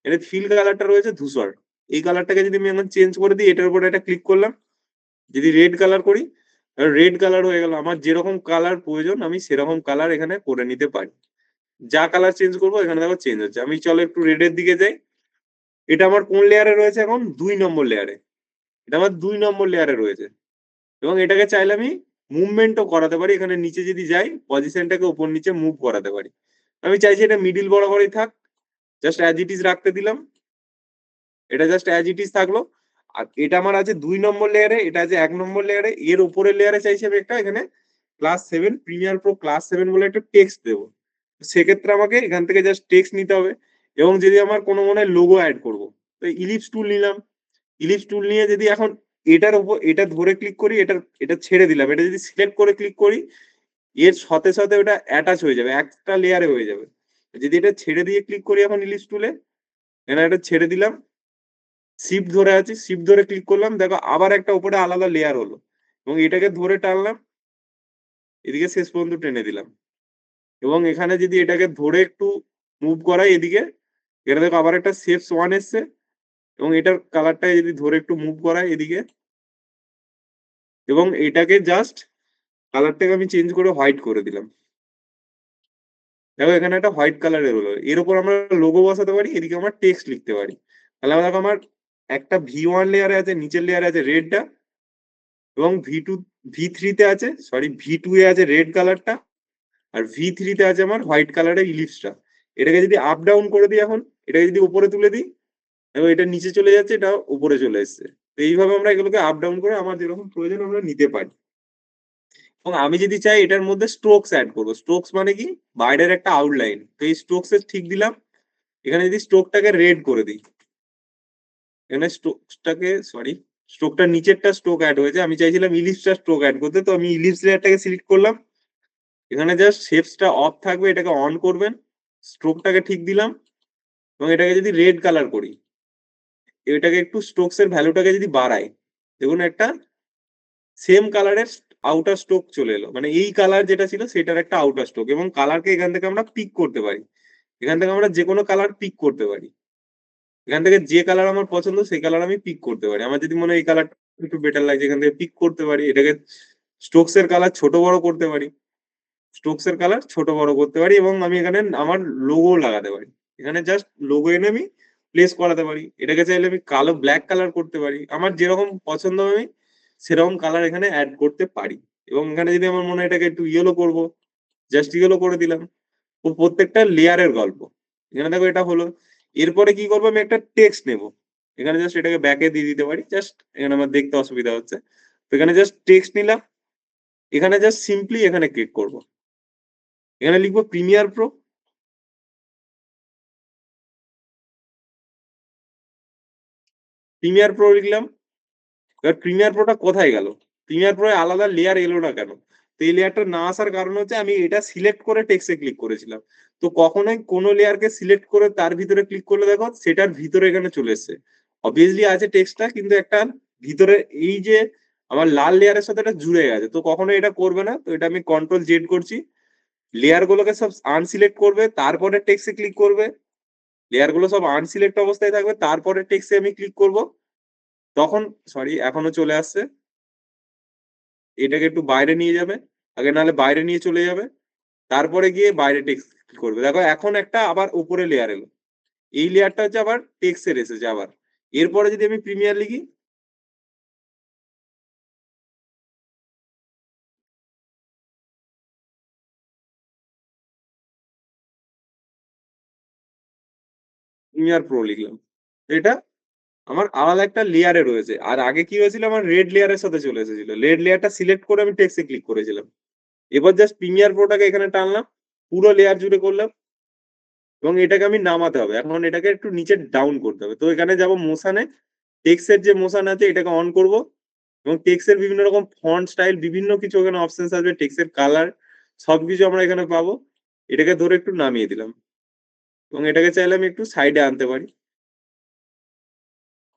এখানে ফিল কালারটা রয়েছে ধূসর। এই কালারটাকে যদি আমি এখন চেঞ্জ করে দিই, এটার উপর একটা ক্লিক করলাম, যদি রেড কালার করি, রেড কালার হয়ে গেল। আমার যেরকম কালার প্রয়োজন আমি সেরকম কালার এখানে করে নিতে পারি। যা কালার চেঞ্জ করবো এখানে দেখো চেঞ্জ হচ্ছে। আমি চলো একটু রেডের দিকে যাই। এটা আমার কোন লেয়ারে রয়েছে? এখন 2 নম্বর লেয়ারে। এটা আমার 2 নম্বর লেয়ারে রয়েছে। এবং এটাকে চাইলে আমি মুভমেন্টও করাতে পারি। এখানে নিচে যদি যাই পজিশনটাকে উপর নিচে মুভ করাতে পারি। আমি চাইছি এটা মিডিল বরাবরই থাক, জাস্ট অ্যাজ ইট ইজ রাখতে দিলাম, এটা জাস্ট অ্যাজ ইট ইজ থাকলো। আর এটা আমার আছে 2 নম্বর লেয়ারে, এটা আছে 1 নম্বর লেয়ারে। এর উপরের লেয়ারে চাইছি আমি একটা এখানে ক্লাস 7 প্রিমিয়ার প্রো ক্লাস 7 বলে একটা টেক্সট দেবো। সেক্ষেত্রে আমাকে এখান থেকে জাস্ট টেক্সট নিতে হবে। এবং যদি আমার কোনো মনে হয় লোগো অ্যাড করবো, তো ইলিপস টুল নিলাম, ইলিপস টুল নিয়ে যদি এখন এটার উপর এটা ধরে ক্লিক করি, এটা ছেড়ে দিলাম, এটা যদি সিলেক্ট করে ক্লিক করি এর সাথে সাথে ওটা অ্যাটাচ হয়ে যাবে, একটা লেয়ারে হয়ে যাবে। যদি এটা ছেড়ে দিয়ে ক্লিক করি এখন ইলিপস টুলে, এখানে এটা ছেড়ে দিলাম, শিফট ধরে আছি, শিফট ধরে ক্লিক করলাম, দেখো আবার একটা উপরে আলাদা লেয়ার হলো। এবং এটাকে ধরে টানলাম, এদিকে শেষ পর্যন্ত টেনে দিলাম। এবং এখানে যদি এটাকে ধরে একটু মুভ করাই এদিকে, এটা দেখো আবার একটা শেপস 1 এসছে। এবং এটার কালারটা যদি ধরে একটু মুভ করাই এদিকে, এবং এটাকে জাস্ট কালারটাকে আমি চেঞ্জ করে হোয়াইট করে দিলাম। দেখো এখানে একটা হোয়াইট কালারের হলো। এর উপর আমরা লোগো বসাতে পারি, এদিকে আমরা টেক্সট লিখতে পারি। তাহলে দেখো আমার একটা V1 লেয়ারে আছে, নিচের লেয়ারে আছে রেডটা, এবং V3 আছে, সরি V2 এ আছে রেড কালারটা, আর V3 তে আছে আমার হোয়াইট কালারের ইলিপসটা। এটাকে যদি আপ ডাউন করে দিই, এখন এটাকে যদি উপরে তুলে দিই, এবং এটা নিচে চলে যাচ্ছে, এটা উপরে চলে এসছে। তো এইভাবে আমরা এগুলোকে আপ ডাউন করে আমার যেরকম প্রয়োজন আমরা নিতে পারি। এবং আমি যদি চাই এটার মধ্যে স্ট্রোকস অ্যাড করবো। স্ট্রোকস মানে কি, বাইরের একটা আউটলাইন। তো এই স্ট্রোকস এর ঠিক দিলাম, এখানে যদি স্ট্রোকটাকে রেড করে দিই, এখানে স্ট্রোকটার নিচেরটা স্ট্রোক অ্যাড হয়েছে, আমি চাইছিলাম ইলিপসটা স্ট্রোক অ্যাড করতে, তো আমি ইলিপস লেয়ারটাকে সিলেক্ট করলাম। এখানে জাস্ট শেপসটা অফ থাকবে, এটাকে অন করবেন, স্ট্রোকটাকে ঠিক দিলাম, এবং এটাকে যদি রেড কালার করি, এটাকে একটু স্ট্রোকস এর ভ্যালুটাকে যদি বাড়াই, দেখুন একটা সেম কালারের আউটার স্ট্রোক চলে এলো, মানে এই কালার যেটা ছিল সেটার একটা আউটার স্ট্রোক। এবং কালারকে এখান থেকে আমরা পিক করতে পারি, এখান থেকে আমরা যে কোনো কালার পিক করতে পারি। এখান থেকে যে কালার আমার পছন্দ সেই কালার আমি পিক করতে পারি। আমার যদি মনে হয় এই কালারটা একটু বেটার লাগছে, এখান থেকে পিক করতে পারি। এটাকে স্ট্রোকস এর কালার ছোট বড় করতে পারি, স্ট্রোকস এর কালার ছোট বড় করতে পারি, এবং আমি এখানে আমার লোগো লাগাতে পারি। এখানে জাস্ট লোগো এনে আমি প্লেস করাতে পারি। এটাকে চাইলে আমি কালো ব্ল্যাক কালার করতে পারি, আমার যেরকম পছন্দ আমি সেরকম কালার এখানে অ্যাড করতে পারি। এবং এখানে যদি আমার মনে হয় এটাকে একটু ইয়েলো করবো, জাস্ট ইয়েলো করে দিলাম। ও প্রত্যেকটা লেয়ারের গল্প। এখানে দেখো এটা হলো। এরপরে কি করবো, আমি একটা টেক্সট নেব, এখানে জাস্ট এটাকে ব্যাকে দিয়ে দিতে পারি, জাস্ট এখানে আমার দেখতে অসুবিধা হচ্ছে। তো এখানে জাস্ট টেক্সট নিলাম, এখানে জাস্ট সিম্পলি এখানে ক্লিক করব, এখানে লিখবো প্রিমিয়ার প্রো। প্রিমিয়ার প্রো লিখলাম। এবার প্রিমিয়ার প্রোটা কোথায় গেল, প্রিমিয়ার প্রো আলাদা লেয়ার এলো না কেন? তো এই লেয়ারটা না আসার কারণ হচ্ছে আমি এটা সিলেক্ট করে টেক্সটে ক্লিক করেছিলাম। তো কখনোই কোনো লেয়ারকে সিলেক্ট করে তার ভিতরে ক্লিক করলে দেখো সেটার ভিতরে এখানে চলে এসছে। অবভিয়াসলি আছে টেক্সটটা, কিন্তু একটা ভিতরে এই যে আমার লাল লেয়ারের সাথে এটা জুড়ে গেছে, তো কখনো এটা করবে না। তো এটা আমি কন্ট্রোল জেড করছি, লেয়ার গুলোকে সব আনসিলেক্ট করবে, তারপরে টেক্সটে ক্লিক করবে। লেয়ার গুলো সব আনসিলেক্ট অবস্থায় থাকবে, তারপরে টেক্সটে আমি ক্লিক করব। তখন, সরি, এখনো চলে আসছে। এটাকে একটু বাইরে নিয়ে যাবে, আগে নাহলে বাইরে নিয়ে চলে যাবে, তারপরে গিয়ে বাইরে টেক্সট করবে। দেখো এখন একটা আবার উপরে লেয়ার এলো, এই লেয়ারটা হচ্ছে আবার টেক্সটের এসেছে আবার। এরপরে যদি আমি প্রিমিয়ার লিখি, প্রিমিয়ার প্রো লিখলাম, এটা আমার আলাদা একটা লেয়ারে রয়েছে। আর আগে কি হয়েছিল, আমার রেড লেয়ারের সাথে চলে এসেছিল, রেড লেয়ারটা সিলেক্ট করে আমি টেক্সটে ক্লিক করেছিলাম। এবার জাস্ট প্রিমিয়ার প্রোটাকে এখানে টানলাম, পুরো লেয়ার জুড়ে করলাম, এবং এটাকে আমি নামাতে হবে। এখন এটাকে একটু নিচে ডাউন করতে হবে। তো এখানে যাব মোশনে, টেক্সটের যে মোশন আছে এটাকে অন করব, এবং টেক্সটের বিভিন্ন রকম ফন্ট স্টাইল বিভিন্ন কিছু এখানে অপশনস আসবে, টেক্সটের কালার সবকিছু আমরা এখানে পাবো। এটাকে ধরে একটু নামিয়ে দিলাম, এবং এটাকে চাইলে আমি একটু সাইডে আনতে পারি।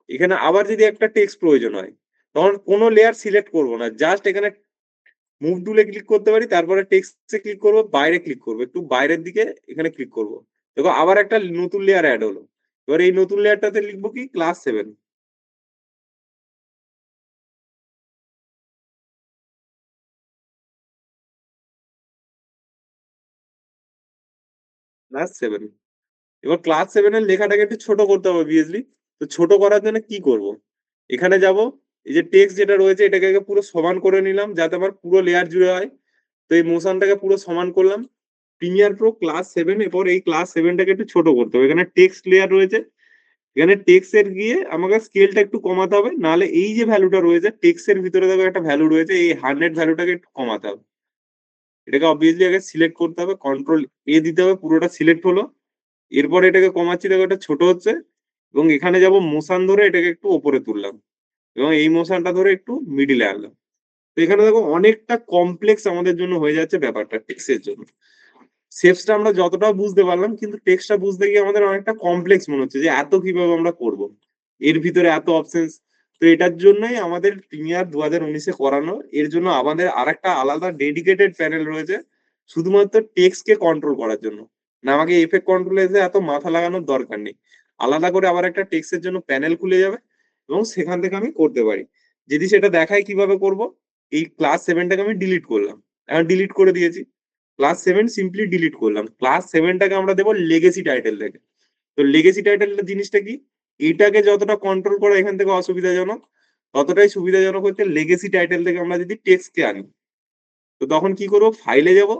এখানে আবার যদি একটা টেক্সট প্রয়োজন হয়, তখন কোনো লেয়ার সিলেক্ট করব না, জাস্ট এখানে মুভ টুলে ক্লিক করতে পারি, তারপরে টেক্সটে ক্লিক করব, বাইরে ক্লিক করব, একটু বাইরের দিকে এখানে ক্লিক করব। দেখো আবার একটা নতুন লেয়ার অ্যাড হলো। এবার এই নতুন লেয়ারটাতে লিখবো কি, ক্লাস 7। ক্লাস 7, এবার ক্লাস 7 এর লেখাটাকে একটু ছোট করতে হবে অবভিয়াসলি। তো ছোট করার জন্য কি করব, এখানে যাব, এই যে টেক্সট যেটা রয়েছে এটাকে আগে পুরো সমান করে নিলাম যাতে আমার পুরো লেয়ার জুড়ে হয়। তো এই মোশনটাকে পুরো সমান করলাম, প্রিমিয়ার প্রো ক্লাস 7। এরপর এই ক্লাস 7টাকে একটু ছোট করতে হবে, এখানে টেক্সট লেয়ার রয়েছে, এখানে টেক্সট এর গিয়ে আমাকে স্কেলটা একটু কমাতে হবে, নাহলে এই যে ভ্যালুটা রয়েছে টেক্সট এর ভিতরে দেখো একটা ভ্যালু রয়েছে, এই 100 ভ্যালুটাকে একটু কমাতে হবে। এটাকে অবভিয়াসলি আগে সিলেক্ট করতে হবে, কন্ট্রোল দিতে হবে, পুরোটা সিলেক্ট হলো। এরপর এটাকে কমাচ্ছি, দেখো এটা ছোট হচ্ছে, এবং এখানে যাব মোশন ধরে এটাকে একটু ওপরে তুললাম, এবং এই মোশনটা ধরে একটু মিডিলে আনলাম। তো এখানে দেখো অনেকটা কমপ্লেক্স আমাদের জন্য হয়ে যাচ্ছে ব্যাপারটা টেক্সটের জন্য। শেপসটা আমরা যতটা বুঝতে পারলাম, কিন্তু টেক্সটটা বুঝতে গিয়ে আমাদের অনেকটা কমপ্লেক্স মনে হচ্ছে যে এত কিভাবে আমরা করব, এর ভিতরে এত অপশনস। তো এটার জন্যই আমাদের প্রিমিয়ার 2019-এ করানো। এর জন্য আমাদের আরেকটা আলাদা ডেডিকেটেড প্যানেল রয়েছে শুধুমাত্র টেক্সটকে কন্ট্রোল করার জন্য। না, আমাকে এফেক্ট কন্ট্রোলে এসে এত মাথা লাগানোর দরকার নেই। আলাদা করে আবার একটা টেক্সটের জন্য প্যানেল খুলে যাবে, এবং সেখান থেকে আমি করতে পারি। যদি সেটা দেখায় কিভাবে করব, এই ক্লাস 7টাকে আমি ডিলিট করলাম, এখন ডিলিট করে দিয়েছি। ক্লাস 7 সিম্পলি ডিলিট করলাম। ক্লাস 7টাকে আমরা দেবো লেগেসি টাইটেল থেকে। তো লেগেসি টাইটেল জিনিসটা কি, এটাকে যতটা কন্ট্রোল করা এখান থেকে অসুবিধাজনক, ততটাই সুবিধাজনক হচ্ছে লেগেসি টাইটেল থেকে আমরা যদি টেক্সটকে আনি। তো তখন কি করবো? ফাইলে যাবো,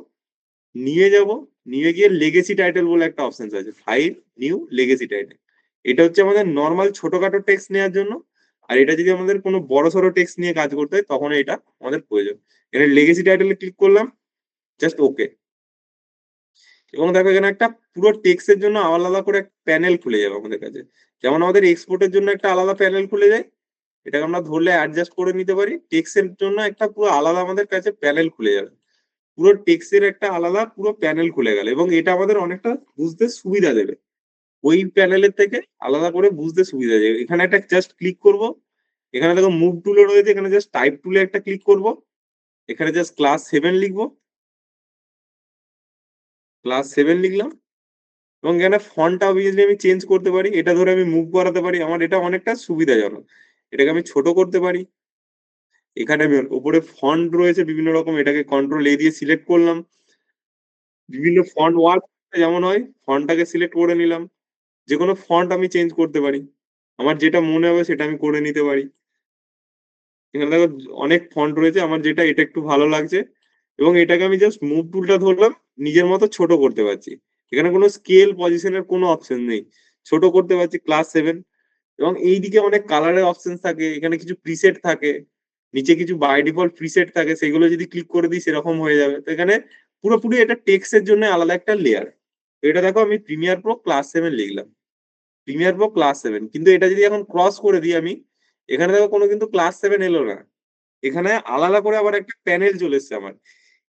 নিয়ে যাবো, নিয়ে গিয়ে লেগেসি টাইটেল বলে একটা অপশনস আছে। File, new, legacy title. এটা হচ্ছে আমাদের নরমাল ছোটখাটো টেক্সট নেওয়ার জন্য। আর এটা যদি আমাদের কোনো বড়সড় টেক্সট নিয়ে কাজ করতে হয় তখন এটা আমাদের প্রয়োজন। এখানে লেগেসি টাইটেলে ক্লিক করলাম, জাস্ট ওকে। এবং দেখো এখানে একটা পুরো টেক্সটের জন্য আলাদা করে প্যানেল খুলে যাবে আমাদের কাছে। যেমন আমাদের এক্সপোর্টের জন্য একটা আলাদা প্যানেল খুলে যায়, এটাকে আমরা ধরলে অ্যাডজাস্ট করে নিতে পারি। টেক্সটের জন্য একটা পুরো আলাদা আমাদের কাছে প্যানেল খুলে যাবে। পুরো টেক্সটের একটা আলাদা পুরো প্যানেল খুলে গেল এবং এটা আমাদের অনেকটা বুঝতে সুবিধা দেবে। ওই প্যানেলের থেকে আলাদা করে বুঝতে সুবিধা দেবে। এখানে একটা জাস্ট ক্লিক করব। এখানে দেখো মুভ টুলে রয়েছে, এখানে জাস্ট টাইপ টুলে একটা ক্লিক করব। এখানে জাস্ট ক্লাস 7 লিখবো, ক্লাস 7 লিখলাম। এবং এখানে ফন্টটা অবভিয়াসলি আমি চেঞ্জ করতে পারি, এটা ধরে আমি মুভ করাতে পারি, আমার এটা অনেকটা সুবিধাজনক। এটাকে আমি ছোট করতে পারি। এখানে আমি উপরে ফন্ট রয়েছে বিভিন্ন রকম, এটাকে কন্ট্রোল এ দিয়ে সিলেক্ট করলাম। বিভিন্ন ফন্ট ওয়ার্ক যেমন হয়, ফন্টটাকে সিলেক্ট করে নিলাম। যে কোনো ফন্ট আমি চেঞ্জ করতে পারি, আমার যেটা মনে হবে সেটা আমি করে নিতে পারি। এখানে দেখো অনেক ফন্ট রয়েছে, আমার যেটা এটা একটু ভালো লাগছে এবং এটাকে আমি জাস্ট মুভ টুলটা ধরলাম, নিজের মতো ছোট করতে পারছি। এখানে কোনো স্কেল পজিশনের কোনো অপশন নেই, ছোট করতে পারছি ক্লাস 7। এবং এইদিকে অনেক কালারের অপশন থাকে, এখানে কিছু প্রিসেট থাকে, নিচে কিছু বাই ডিফল্ট প্রিসেট থাকে, সেগুলো যদি ক্লিক করে দিই সেরকম হয়ে যাবে। তো এখানে পুরোপুরি এটা টেক্সটের জন্য আলাদা একটা লেয়ার। তো এটা দেখো আমি প্রিমিয়ার প্রো ক্লাস 7 লিখলাম, প্রিমিয়ার প্রো ক্লাস 7, কিন্তু এটা যদি এখন ক্রস করে দিই আমি, এখানে দেখো কোনো কিন্তু ক্লাস 7 এলো না। এখানে আলাদা করে আবার একটা প্যানেল চলে এসছে আমার।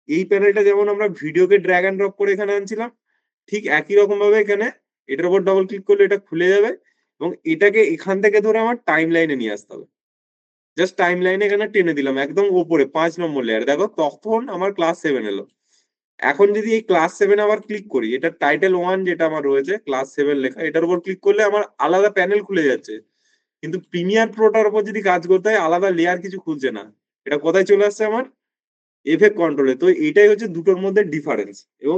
এই প্যানেলটা যেমন আমরা ভিডিওকে ড্র্যাগ এন্ড ড্রপ করে এখানে আনছিলাম, ঠিক একই রকম ভাবে এখানে এটার উপর ডবল ক্লিক করলে এটা খুলে যাবে এবং এটাকে এখান থেকে ধরে আমার টাইম লাইনে নিয়ে আসতে হবে। জাস্ট টাইম লাইনে এখানে টেনে দিলাম একদম উপরে 5 নম্বর লেয়ার, দেখো তখন আমার ক্লাস 7 এলো। এখন যদি এই ক্লাস 7 আবার ক্লিক করি, এটা টাইটেল 1 যেটা আমার রয়েছে ক্লাস 7 লেখা, এটার উপর ক্লিক করলে আমার আলাদা প্যানেল খুলে যাচ্ছে। কিন্তু প্রিমিয়ার প্রোটার উপর যদি কাজ করতে হয় আলাদা লেয়ার কিছু খুলছে না, এটা কোথায় চলে আসছে আমার এফেক্ট কন্ট্রোলে। তো এটাই হচ্ছে দুটোর মধ্যে ডিফারেন্স। এবং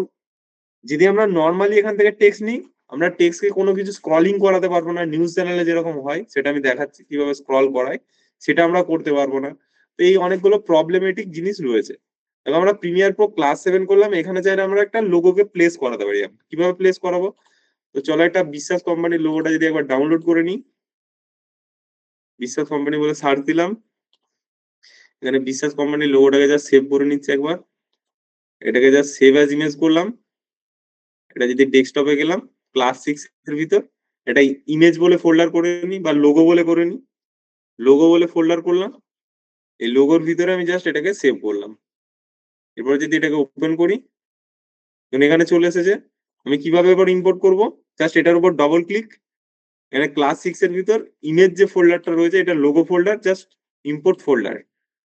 যদি আমরা নর্মালি এখান থেকে টেক্সট নিই, আমরা টেক্সটকে কোনো কিছু স্ক্রলিং করাতে পারবো না, নিউজ চ্যানেলে যেরকম হয় সেটা আমি দেখাচ্ছি কিভাবে স্ক্রল করায়, সেটা আমরা করতে পারবো না। তো এই অনেকগুলো প্রবলেমেটিক জিনিস রয়েছে। এবং আমরা প্রিমিয়ার প্রো ক্লাস 7 করলাম, এখানে চাইলে আমরা একটা লোগোকে প্লেস করাতে পারি। কিভাবে প্লেস করাবো? তো চলো একটা বিশ্বাস কোম্পানির লোগোটা যদি একবার ডাউনলোড করে নিই। বিশ্বাস কোম্পানি বলে সার্চ দিলাম, এখানে বিশ্বাস কোম্পানির লোগোটাকে জাস্ট সেভ করে নিচ্ছে একবার। এটাকে জাস্ট সেভ অ্যাজ ইমেজ করলাম। এটা যদি ডেস্কটপে গেলাম, ক্লাস 6 এর ভিতর এটা ইমেজ বলে ফোল্ডার করে নিই বা লোগো বলে করে নিই। লোগো বলে ফোল্ডার করলাম, এই লোগোর ভিতরে আমি জাস্ট এটাকে সেভ করলাম। এরপরে যদি এটাকে ওপেন করি, এখানে চলে এসেছে। আমি কিভাবে এবার ইম্পোর্ট করব? জাস্ট এটার উপর ডবল ক্লিক, এখানে ক্লাস 6 এর ভিতর ইমেজ যে ফোল্ডারটা রয়েছে এটা logo folder, just import folder.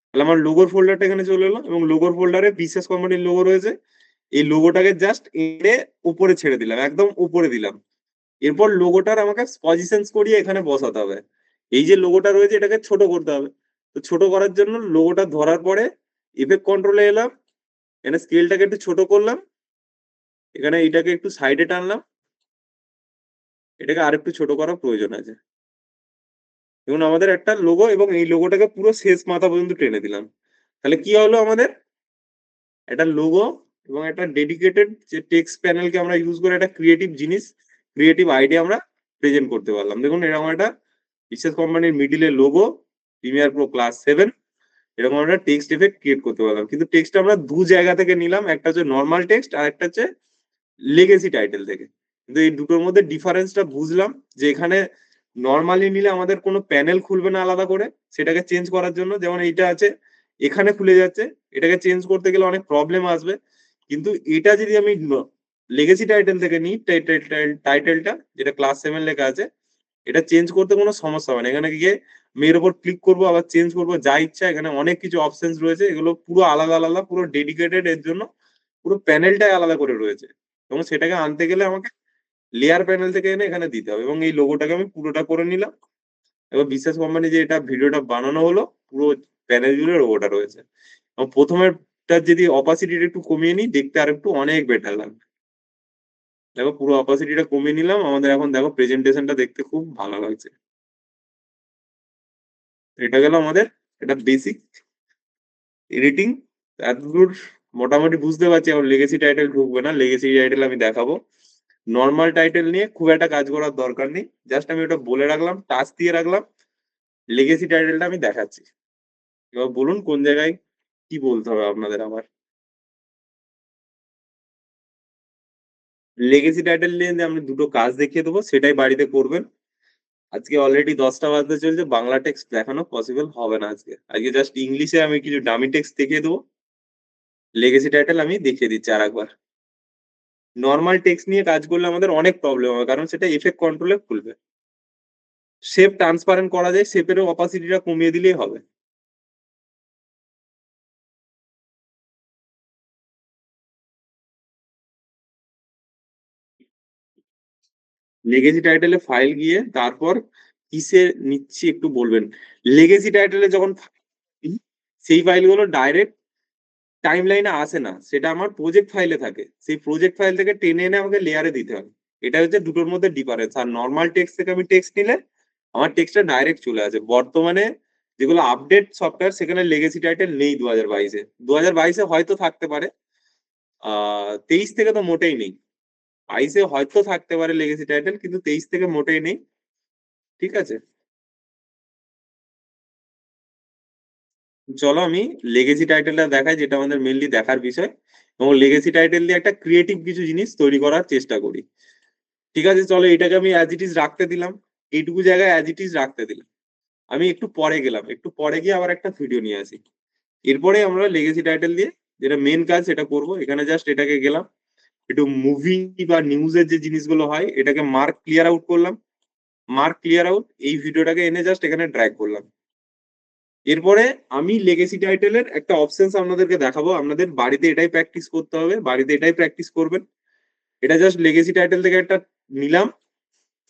তাহলে আমার লোগোর ফোল্ডারটা এখানে চলে এলো এবং লোগোর ফোল্ডারে বিশেষ কোম্পানির লোগো রয়েছে। এই লোগোটাকে জাস্ট এনে উপরে ছেড়ে দিলাম, একদম উপরে দিলাম। এরপর লোগোটার আমাকে পজিশনস করিয়ে এখানে বসাতে হবে। এই যে লোগোটা রয়েছে এটাকে ছোট করতে হবে। তো ছোট করার জন্য লোগোটা ধরার পরে ইফেক্ট কন্ট্রোলে এলাম, এখানে স্কেলটাকে একটু ছোট করলাম, এখানে এটাকে একটু সাইডে টানলাম, এটাকে আরেকটু ছোট করার প্রয়োজন আছে। দেখুন আমাদের একটা লোগো, এবং এই লোগোটাকে পুরো শেষ মাথা পর্যন্ত টেনে দিলাম। তাহলে কি হলো আমাদের একটা লোগো এবং একটা ডেডিকেটেড যে টেক্সট প্যানেলকে আমরা ইউজ করে একটা ক্রিয়েটিভ জিনিস, ক্রিয়েটিভ আইডিয়া আমরা প্রেজেন্ট করতে পারলাম। দেখুন এরকম একটা বিশেষ কোম্পানির মিডিলের লোগো, প্রিমিয়ার প্রো ক্লাস 7, এরকম আমরা টেক্সট এফেক্ট ক্রিয়েট করতে পারলাম। কিন্তু টেক্সট আমরা দু জায়গা থেকে নিলাম, একটা হচ্ছে নর্মাল টেক্সট আর একটা হচ্ছে লেগেসি টাইটেল থেকে। কিন্তু এই দুটোর মধ্যে ডিফারেন্সটা বুঝলাম যে এখানে নর্মালি নিলে আমাদের কোনো প্যানেল খুলবে না আলাদা করে সেটাকে চেঞ্জ করার জন্য, যেমন এইটা আছে এখানে খুলে যাচ্ছে, এটাকে চেঞ্জ করতে গেলে অনেক প্রবলেম আসবে। কিন্তু এটা যদি আমি লেগেসি টাইটেল থেকে নিই, টাইটেলটা যেটা ক্লাস 7 লেখা আছে, এটা চেঞ্জ করতে কোনো সমস্যা হবে না। এখানে গিয়ে মেয়ের ওপর ক্লিক করবো, আবার চেঞ্জ করবো যা ইচ্ছা। এখানে অনেক কিছু অপশনস রয়েছে, এগুলো পুরো আলাদা আলাদা, পুরো ডেডিকেটেড এর জন্য, পুরো প্যানেলটাই আলাদা করে রয়েছে। এবং সেটাকে আনতে গেলে আমাকে লেয়ার প্যানেল থেকে এনে এখানে দিতে হবে। এবং এই লোগোটাকে আমি পুরোটা করে নিলাম। এবার বিশ্বাস কোম্পানি যে এটা ভিডিওটা বানানো হলো, পুরো প্যানেল জুড়ে লোগোটা রয়েছে। এবং প্রথমেরটা যদি অপাসিটিটা একটু কমিয়ে নিই, দেখতে আর একটু অনেক বেটার লাগবে। দেখো পুরো অপাসিটিটা কমিয়ে নিলাম, আমাদের এখন দেখো প্রেজেন্টেশনটা দেখতে খুব ভালো লাগছে। এটা গেল আমাদের এটা বেসিক এডিটিং। এতদূর মোটামুটি বুঝতে পারছি। এখন লেগেসি টাইটেল ঢুকবে না, লেগেসি টাইটেল আমি দেখাবো। নর্মাল টাইটেল নিয়ে খুব একটা কাজ করার দরকার নেই, জাস্ট আমি ওটা বলে রাখলাম, টাচ দিয়ে রাখলাম। লেগেসি টাইটেলটা আমি দেখাচ্ছি। এবার বলুন কোন জায়গায় কি বলতে হবে আপনাদের আমার। লেগেসি টাইটেল নিয়ে আমি দুটো কাজ দেখিয়ে দেবো, সেটাই বাড়িতে করবেন। আজকে অলরেডি 10টা বাজতে চলছে, বাংলা টেক্সট দেখানো পসিবল হবে না আজকে। আজকে জাস্ট ইংলিশে আমি কিছু ডামি টেক্সট দেখিয়ে দেবো। লেগেসি টাইটেল আমি দেখিয়ে দিচ্ছি আর একবার। নর্মাল টেক্সট নিয়ে কাজ করলে আমাদের অনেক প্রবলেম হবে, কারণ সেটা এফেক্ট কন্ট্রোলে খুলবে। শেপ ট্রান্সপারেন্ট করা যায়, শেপেরও অপাসিটিটা কমিয়ে দিলেই হবে। লেগেসি টাইটেলে ফাইল গিয়ে তারপর কিসে নিচ্ছি একটু বলবেন। লেগেসি টাইটেলে যখন সেই ফাইলগুলো ডাইরেক্ট টাইম লাইনে আসে না, সেটা আমার প্রজেক্ট ফাইলে থাকে। সেই প্রজেক্ট ফাইল থেকে টেনে এনে আমাকে লেয়ারে দিতে হবে। এটা হচ্ছে দুটোর মধ্যে ডিফারেন্স। আর নর্মাল টেক্সট থেকে আমি টেক্সট নিলে আমার টেক্সটটা ডাইরেক্ট চলে আসে। বর্তমানে যেগুলো আপডেট সফটওয়্যার সেখানে লেগেসি টাইটেল নেই 2022-এ। 2022-এ হয়তো থাকতে পারে, 23 থেকে তো মোটেই নেই। 22-এ হয়তো থাকতে পারে লেগেসি টাইটেল, কিন্তু 23 থেকে মোটেই নেই। ঠিক আছে, চলো আমি লেগেসি টাইটেলটা দেখাই, যেটা আমাদের মেনলি দেখার বিষয়। এবং লেগেসি টাইটেল দিয়ে একটা ক্রিয়েটিভ কিছু জিনিস তৈরি করার চেষ্টা করি। ঠিক আছে, চলো এটাকে আমি অ্যাজ ইট ইজ রাখতে দিলাম। এইটুকু জায়গায় অ্যাজ ইট ইজ রাখতে দিলাম। আমি একটু পরে গেলাম, একটু পরে গিয়ে আবার একটা ভিডিও নিয়ে আসি। এরপরে আমরা লেগেসি টাইটেল দিয়ে যেটা মেন কাজ সেটা করব। এখানে জাস্ট এটাকে গেলাম, একটু মুভি বা নিউজের যে জিনিসগুলো হয় এটাকে মার্ক ক্লিয়ার আউট করলাম। মার্ক ক্লিয়ার আউট, এই ভিডিওটাকে এনে জাস্ট এখানে ড্র্যাগ করলাম। এরপরে আমি লেগেসি টাইটেলের একটা অপশনস আপনাদেরকে দেখাবো। আপনাদের বাড়িতে এটাই প্র্যাকটিস করতে হবে, বাড়িতে এটাই প্র্যাকটিস করবেন। এটা জাস্ট লেগেসি টাইটেল থেকে একটা নিলাম,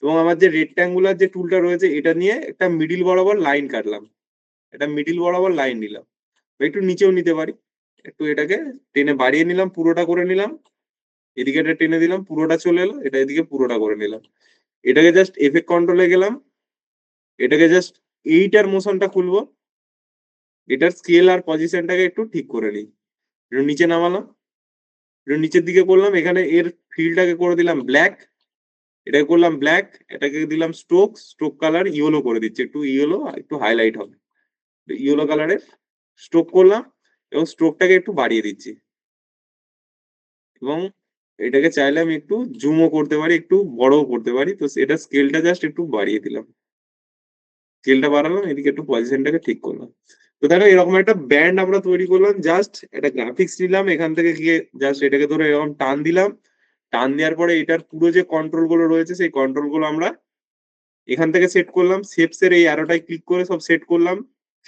এবং আমার যে রেক্ট্যাঙ্গুলার যে টুলটা রয়েছে এটা নিয়ে একটা মিডিল বরাবর লাইন কাটলাম। এটা মিডিল বরাবর লাইন নিলাম, বা একটু নিচেও নিতে পারি। একটু এটাকে টেনে বাড়িয়ে নিলাম, পুরোটা করে নিলাম। এদিকে এটা টেনে দিলাম, পুরোটা চলে এলো। এটা এদিকে পুরোটা করে নিলাম। এটাকে জাস্ট এফেক্ট কন্ট্রোলে গেলাম, এটাকে জাস্ট এইটার মোশনটা খুলবো। এটার স্কেল আর পজিশনটাকে একটু ঠিক করে নিই। একটু নিচে নামালাম, একটু নিচের দিকে করলাম। এখানে এর ফিলটাকে করে দিলাম ব্ল্যাক, এটাকে করলাম ব্ল্যাক। এটাকে দিলাম স্ট্রোক, স্ট্রোক কালার ইয়েলো করে দিচ্ছি, একটু ইয়েলো, একটু হাইলাইট হবে। ইয়েলো কালারের স্ট্রোক করলাম, এবং স্ট্রোকটাকে একটু বাড়িয়ে দিচ্ছি। এবং এটাকে চাইলে আমি একটু জুমও করতে পারি, একটু বড়ও করতে পারি। তো এটা স্কেলটা জাস্ট একটু বাড়িয়ে দিলাম, স্কেলটা বাড়ালাম, এদিকে একটু পজিশনটাকে ঠিক করলাম। তো দেখো এরকম একটা ব্যান্ড আমরা তৈরি করলাম। জাস্ট একটা গ্রাফিক্স নিলাম, এখান থেকে গিয়ে জাস্ট এটাকে ধরে এরকম টান দিলাম। টান দেওয়ার পরে এটার পুরো যে কন্ট্রোল গুলো রয়েছে সেই কন্ট্রোল গুলো আমরা এখান থেকে সেট করলাম। শেপস এর এই অ্যারোটায় ক্লিক করে সব সেট করলাম,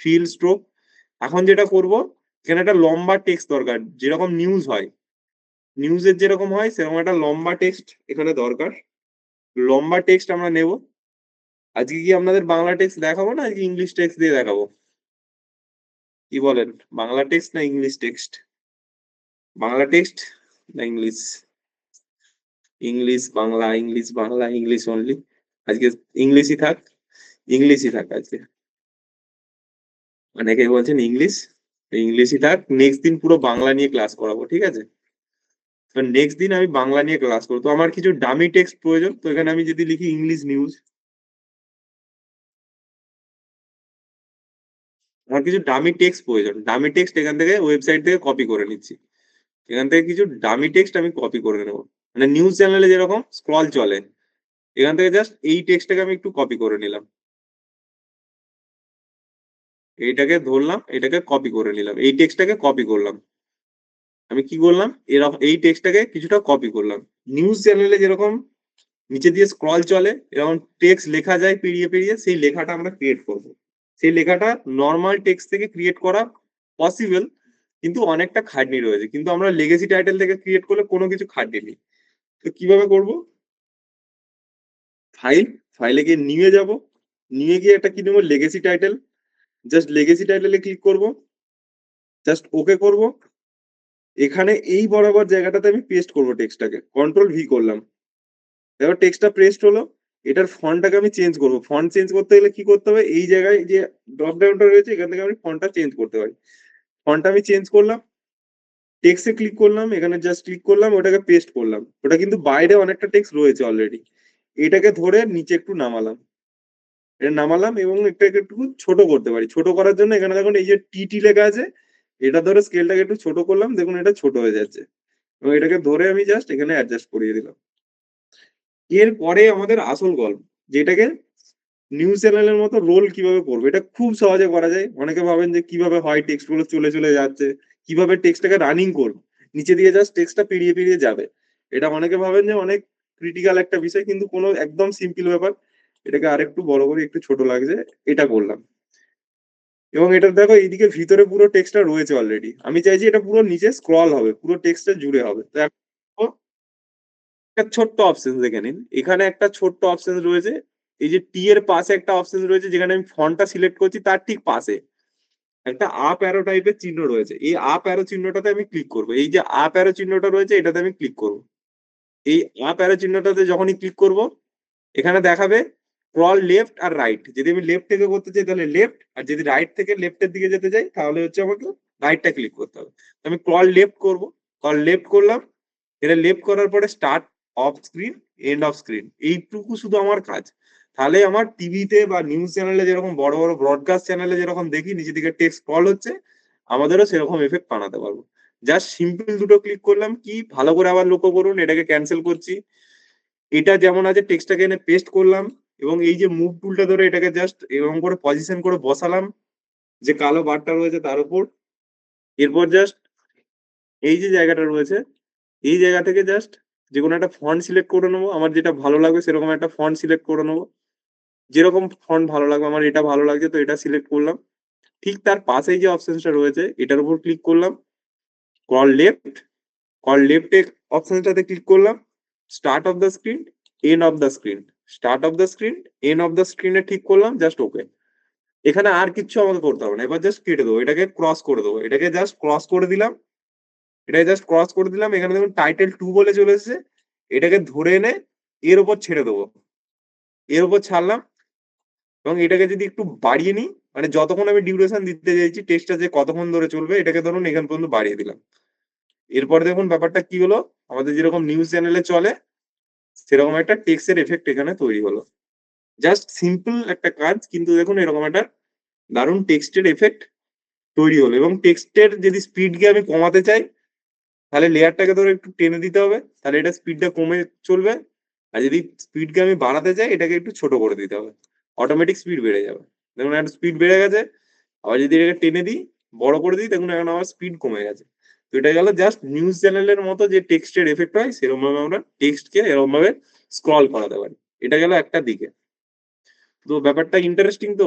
ফিল, স্ট্রোক। এখন যেটা করব, এখানে একটা লম্বা টেক্সট দরকার, যেরকম নিউজ হয়, নিউজের যেরকম হয় সেরকম একটা লম্বা টেক্সট এখানে দরকার। লম্বা টেক্সট আমরা নেব। আজকে কি আপনাদের বাংলা টেক্সট দেখাবো না আজকে ইংলিশ টেক্সট দিয়ে দেখাবো? কি বলেন, বাংলা টেক্সট না ইংলিশ টেক্সট? বাংলা টেক্সট না English? English Bangla, English Bangla, English only. আজকে ইংলিশই থাক, ইংলিশই থাক আজকে। অনেকে বলছেন ইংলিশ, ইংলিশই থাক। নেক্সট দিন পুরো বাংলা নিয়ে ক্লাস করাবো, ঠিক আছে? তো নেক্সট দিন আমি বাংলা নিয়ে ক্লাস করবো। তো আমার কিছু ডামি টেক্সট প্রয়োজন। তো এখানে আমি যদি লিখি ইংলিশ নিউজ, আমার কিছু ডামি টেক্সট প্রয়োজন। ডামি টেক্সট এখান থেকে ওয়েবসাইট থেকে কপি করে নিচ্ছি। এখান থেকে কিছু ডামি টেক্সট আমি কপি করে নেবো। মানে নিউজ চ্যানেলে যেরকম স্ক্রল চলে, এখান থেকে জাস্ট এই টেক্সটটাকে আমি একটু কপি করে নিলাম। এইটাকে ধরলাম, এটাকে কপি করে নিলাম, এই টেক্সটটাকে কপি করলাম। আমি কি করলাম, এরকম এই টেক্সটটাকে কিছুটা কপি করলাম। নিউজ চ্যানেলে যেরকম নিচে দিয়ে স্ক্রল চলে, এরকম টেক্সট লেখা যায় পেরিয়ে পেরিয়ে, সেই লেখাটা আমরা ক্রিয়েট করব। সেই লেখাটা নর্মাল টেক্সট থেকে ক্রিয়েট করা পসিবল, কিন্তু অনেকটা খাটনি রয়েছে। কিন্তু আমরা লেগেসি টাইটেল থেকে ক্রিয়েট করলে কোনো কিছু খাটনি নেই। তো কিভাবে করব, ফাইল, ফাইলে গিয়ে নিয়ে যাব, নিয়ে গিয়ে একটা কি নেবো, লেগেসি টাইটেল। জাস্ট লেগেসি টাইটেলে ক্লিক করব, জাস্ট ওকে করব। এখানে এই বরাবর জায়গাটাতে আমি পেস্ট করব টেক্সটটাকে, কন্ট্রোল ভি করলাম। এবার টেক্সটটা পেস্ট হলো, এটার ফন্টটাকে আমি চেঞ্জ করবো। ফন্ট চেঞ্জ করতে গেলে কি করতে হবে, এই জায়গায় যে ড্রপ ডাউনটা রয়েছে এখান থেকে আমি ফন্টটা চেঞ্জ করতে পারি। ফন্টটা আমি চেঞ্জ করলাম, টেক্সটে ক্লিক করলাম, এখানে জাস্ট ক্লিক করলাম, ওটাকে পেস্ট করলাম। ওটা কিন্তু বাইরে অনেকটা টেক্সট রয়েছে অলরেডি, এটাকে ধরে নিচে একটু নামালাম। এটা নামালাম এবং এটাকে একটু ছোট করতে পারি। ছোট করার জন্য এখানে দেখুন এই যে টিটি লেখা আছে, এটা ধরে স্কেলটাকে একটু ছোট করলাম, দেখুন এটা ছোট হয়ে যাচ্ছে। এবং এটাকে ধরে আমি জাস্ট এখানে অ্যাডজাস্ট করিয়ে দিলাম। এরপরে আমাদের আসল গল্প, যেটাকে নিউজ চ্যানেলের মতো রোল কিভাবে করবো, এটা খুব সহজে করা যায়। অনেকে ভাবেন যে কিভাবে হয়, টেক্সট গুলো চলে চলে যাচ্ছে, কিভাবে টেক্সটটাকে রানিং করবো, নিচে দিয়ে জাস্ট টেক্সটটা পেরিয়ে পেরিয়ে যাবে। এটা অনেকে ভাবেন যে অনেক ক্রিটিক্যাল একটা বিষয়, কিন্তু কোনো একদম সিম্পল ব্যাপার। এটাকে আরেকটু বড় করে, একটু ছোট লাগছে, এটা করলাম। এবং এটা দেখো এইদিকে ভিতরে পুরো টেক্সটটা রয়েছে অলরেডি, আমি চাইছি এটা পুরো নিচে স্ক্রল হবে, পুরো টেক্সটটা জুড়ে হবে। তো এখন একটা ছোট্ট অপশন দেখে নিন, এখানে একটা ছোট্ট অপশন রয়েছে, এই যে টি এর পাশে একটা অপশন রয়েছে, যেখানে আমি ফন্টটা সিলেক্ট করছি তার ঠিক পাশে একটা আপ অ্যারো টাইপের চিহ্ন রয়েছে। এই আপ অ্যারো চিহ্নটাতে আমি ক্লিক করবো, এই যে আপ অ্যারো চিহ্নটা রয়েছে এটাতে আমি ক্লিক করবো। এই আপ অ্যারো চিহ্নটাতে যখনই ক্লিক করব, এখানে দেখাবে স্ক্রল লেফট আর রাইট। যদি আমি লেফট থেকে করতে চাই তাহলে লেফট, আর যদি রাইট থেকে লেফটের দিকে যেতে চাই তাহলে হচ্ছে আমাকে রাইটটা ক্লিক করতে হবে। তো আমি স্ক্রল লেফট করব, স্ক্রল লেফট করলাম। এটা লেফট করার পরে start off screen, end off screen, এইটুকু শুধু আমার কাজ। তাহলে আমার টিভিতে বা নিউজ চ্যানেলে যেরকম বড় বড় ব্রডকাস্ট চ্যানেলে যেরকম দেখি নিচে দিকে টেক্সট স্ক্রল হচ্ছে, আমাদেরও সেরকম এফেক্ট বানাতে পারবো। জাস্ট সিম্পল দুটো ক্লিক করলাম, কি ভালো করে আবার লক্ষ্য করুন, এটাকে ক্যান্সেল করছি। এটা যেমন আছে টেক্সটটাকে এনে পেস্ট করলাম, এবং এই যে মুভ টুলটা ধরে এটাকে জাস্ট এরকম করে পজিশন করে বসালাম যে কালো বারটা রয়েছে তার উপর। এরপর জাস্ট এই যে জায়গাটা রয়েছে, এই জায়গা থেকে জাস্ট যে কোনো একটা ফন্ট সিলেক্ট করে নেবো, আমার যেটা ভালো লাগবে সেরকম একটা ফন্ট সিলেক্ট করে নেবো। যেরকম ফন্ট ভালো লাগবে, আমার এটা ভালো লাগছে তো এটা সিলেক্ট করলাম। ঠিক তার পাশেই যে অপশনটা রয়েছে এটার উপর ক্লিক করলাম, স্ক্রল লেফট, স্ক্রল লেফট অপশনটাতে ক্লিক করলাম, start of the screen, end of the screen, start of the screen, end of the স্ক্রিনে ঠিক করলাম, জাস্ট ওকে। এখানে আর কিচ্ছু আমাকে করতে হবে না, এবার জাস্ট কেটে দেবো, এটাকে ক্রস করে দেবো, এটাকে জাস্ট ক্রস করে দিলাম। এটাকে জাস্ট ক্রস করে দিলাম, এখানে দেখুন টাইটেল 2 বলে চলে এসেছে। এটাকে ধরে এনে এর উপর ছেড়ে দেবো, এর উপর ছাড়লাম। এবং এটাকে যদি একটু বাড়িয়ে নিই, মানে যতক্ষণ আমি ডিউরেশন দিতে চাইছি টেক্সটটা যে কতক্ষণ ধরে চলবে, এটাকে ধরুন এখান পর্যন্ত বাড়িয়ে দিলাম। এরপর দেখুন ব্যাপারটা কি হলো, আমাদের যেরকম নিউজ চ্যানেলে চলে সেরকম একটা টেক্সটের এফেক্ট এখানে তৈরি হলো। জাস্ট সিম্পল একটা কাজ, কিন্তু দেখুন এরকম একটা দারুণ টেক্সটের এফেক্ট তৈরি হলো। এবং টেক্সটের যদি স্পিডকে আমি কমাতে চাই, তাহলে লেয়ারটাকে ধরে একটু টেনে দিতে হবে, তাহলে এটা স্পিডটা কমে চলবে। আর যদি স্পিডকে আমি বাড়াতে চাই, এটাকে একটু ছোট করে দিতে হবে, অটোমেটিক স্পিড বেড়ে যাবে। দেখুন একটা স্পিড বেড়ে গেছে। আবার যদি এটাকে টেনে দিই, বড় করে দিই, দেখুন এখন আমার স্পিড কমে গেছে। তো এটা গেল জাস্ট নিউজ চ্যানেলের মতো যে টেক্সটের এফেক্ট হয়, সেরকম ভাবে আমরা টেক্সটকে এরকম ভাবে স্ক্রল করাতে পারি। এটা গেল একটা দিকে। তো ব্যাপারটা ইন্টারেস্টিং তো।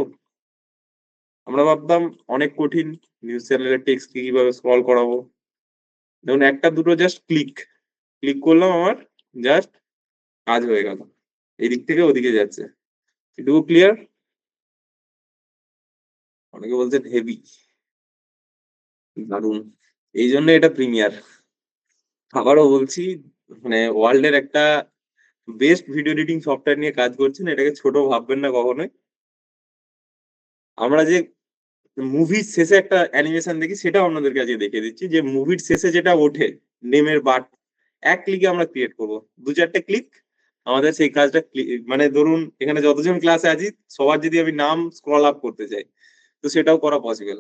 আমরা ভাবতাম অনেক কঠিন নিউজ চ্যানেলের টেক্সট কিভাবে স্ক্রল করাবো। দেখুন একটা দুটো জাস্ট ক্লিক ক্লিক করলাম, আমার জাস্ট কাজ হয়ে গেল, এদিক থেকে ওদিকে যাচ্ছে। এটুকু ক্লিয়ার? অনেকে বলছেন হেভি, দারুন, এই জন্য এটা প্রিমিয়ার। আবারও বলছি, মানে ওয়ার্ল্ড এর একটা বেস্ট ভিডিও এডিটিং সফটওয়্যার নিয়ে কাজ করছেন, এটাকে ছোট ভাববেন না কখনোই। আমরা যে মুভির শেষে একটা অ্যানিমেশন দেখি, সেটাও আপনাদেরকে আজকে দেখিয়ে দিচ্ছি, যে মুভির শেষে যেটা ওঠে নেমের বার, এক ক্লিকে আমরা ক্রিয়েট করব। দু চারটে ক্লিক, আমাদের সেই কাজটা মানে ধরুন এখানে যতজন ক্লাসে আছি সবার যদি আমি নাম স্ক্রল আপ করতে চাই, তো সেটাও করা পসিবল।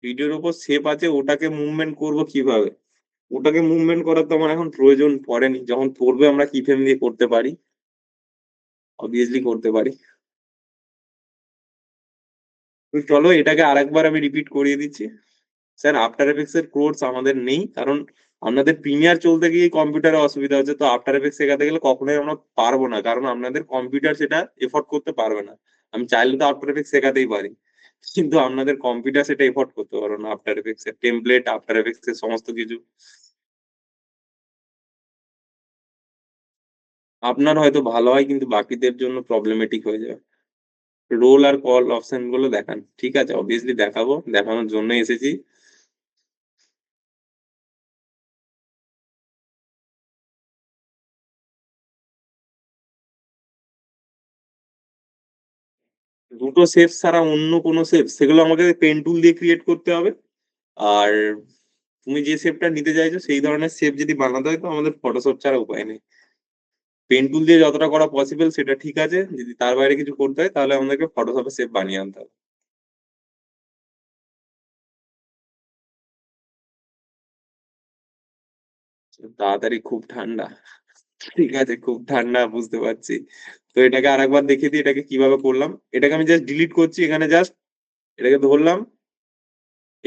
ভিডিওর উপর শেপ আছে, ওটাকে মুভমেন্ট করব কিভাবে? ওটাকে মুভমেন্ট করার তো আমার এখন প্রয়োজন পড়েনি, যখন পড়বে আমরা কি ফ্রেম দিয়ে করতে পারি, অবভিয়াসলি করতে পারি। তো চলো এটাকে আরেকবার আমি রিপিট করিয়ে দিচ্ছি। স্যার আফটার এফেক্টস এর কোর্স আমাদের নেই, কারণ আপনাদের প্রিমিয়ার চলতে গিয়ে কম্পিউটারে অসুবিধা হচ্ছে। তো আফটার এফেক্টস শেখাতে গেলে কখনোই আমরা পারবো না, কারণ আপনাদের কম্পিউটার সেটা এফোর্ড করতে পারবে না। আমি চাইলে তো আফটার এফেক্টস শেখাতেই পারি, কিন্তু আপনাদের কম্পিউটার সেটা এফোর্ড করতে পারবে না। আফটার এফেক্টস এর টেমপ্লেট, আফটার এফেক্টস এর সমস্ত কিছু আপনার হয়তো ভালো হয়, কিন্তু বাকিদের জন্য প্রবলেমেটিক হয়ে যায়। রোল আর কল অপশন গুলো দেখান। ঠিক আছে, অবভিয়াসলি দেখাবো, দেখানোর জন্য এসেছি। দুটো শেপ ছাড়া অন্য কোনো শেপ, সেগুলো আমাকে পেন টুল দিয়ে ক্রিয়েট করতে হবে। আর তুমি যে শেপটা নিতে চাইছো সেই ধরনের শেপ যদি বানাতে হয় তো আমাদের ফটোশপ ছাড়া উপায় নেই। পেন টুল দিয়ে যতটা করা পসিবল সেটা ঠিক আছে, যদি তার বাইরে কিছু করতে হয় তাহলে আমাদেরকে ফটোশপে শেপ বানিয়ে আনতে হবে। তাড়াতাড়ি, খুব ঠান্ডা। ঠিক আছে, খুব ঠান্ডা বুঝতে পারছি। তো এটাকে আরেকবার দেখিয়ে দিই এটাকে কিভাবে করলাম। এটাকে আমি জাস্ট ডিলিট করছি, এখানে জাস্ট এটাকে ধরলাম,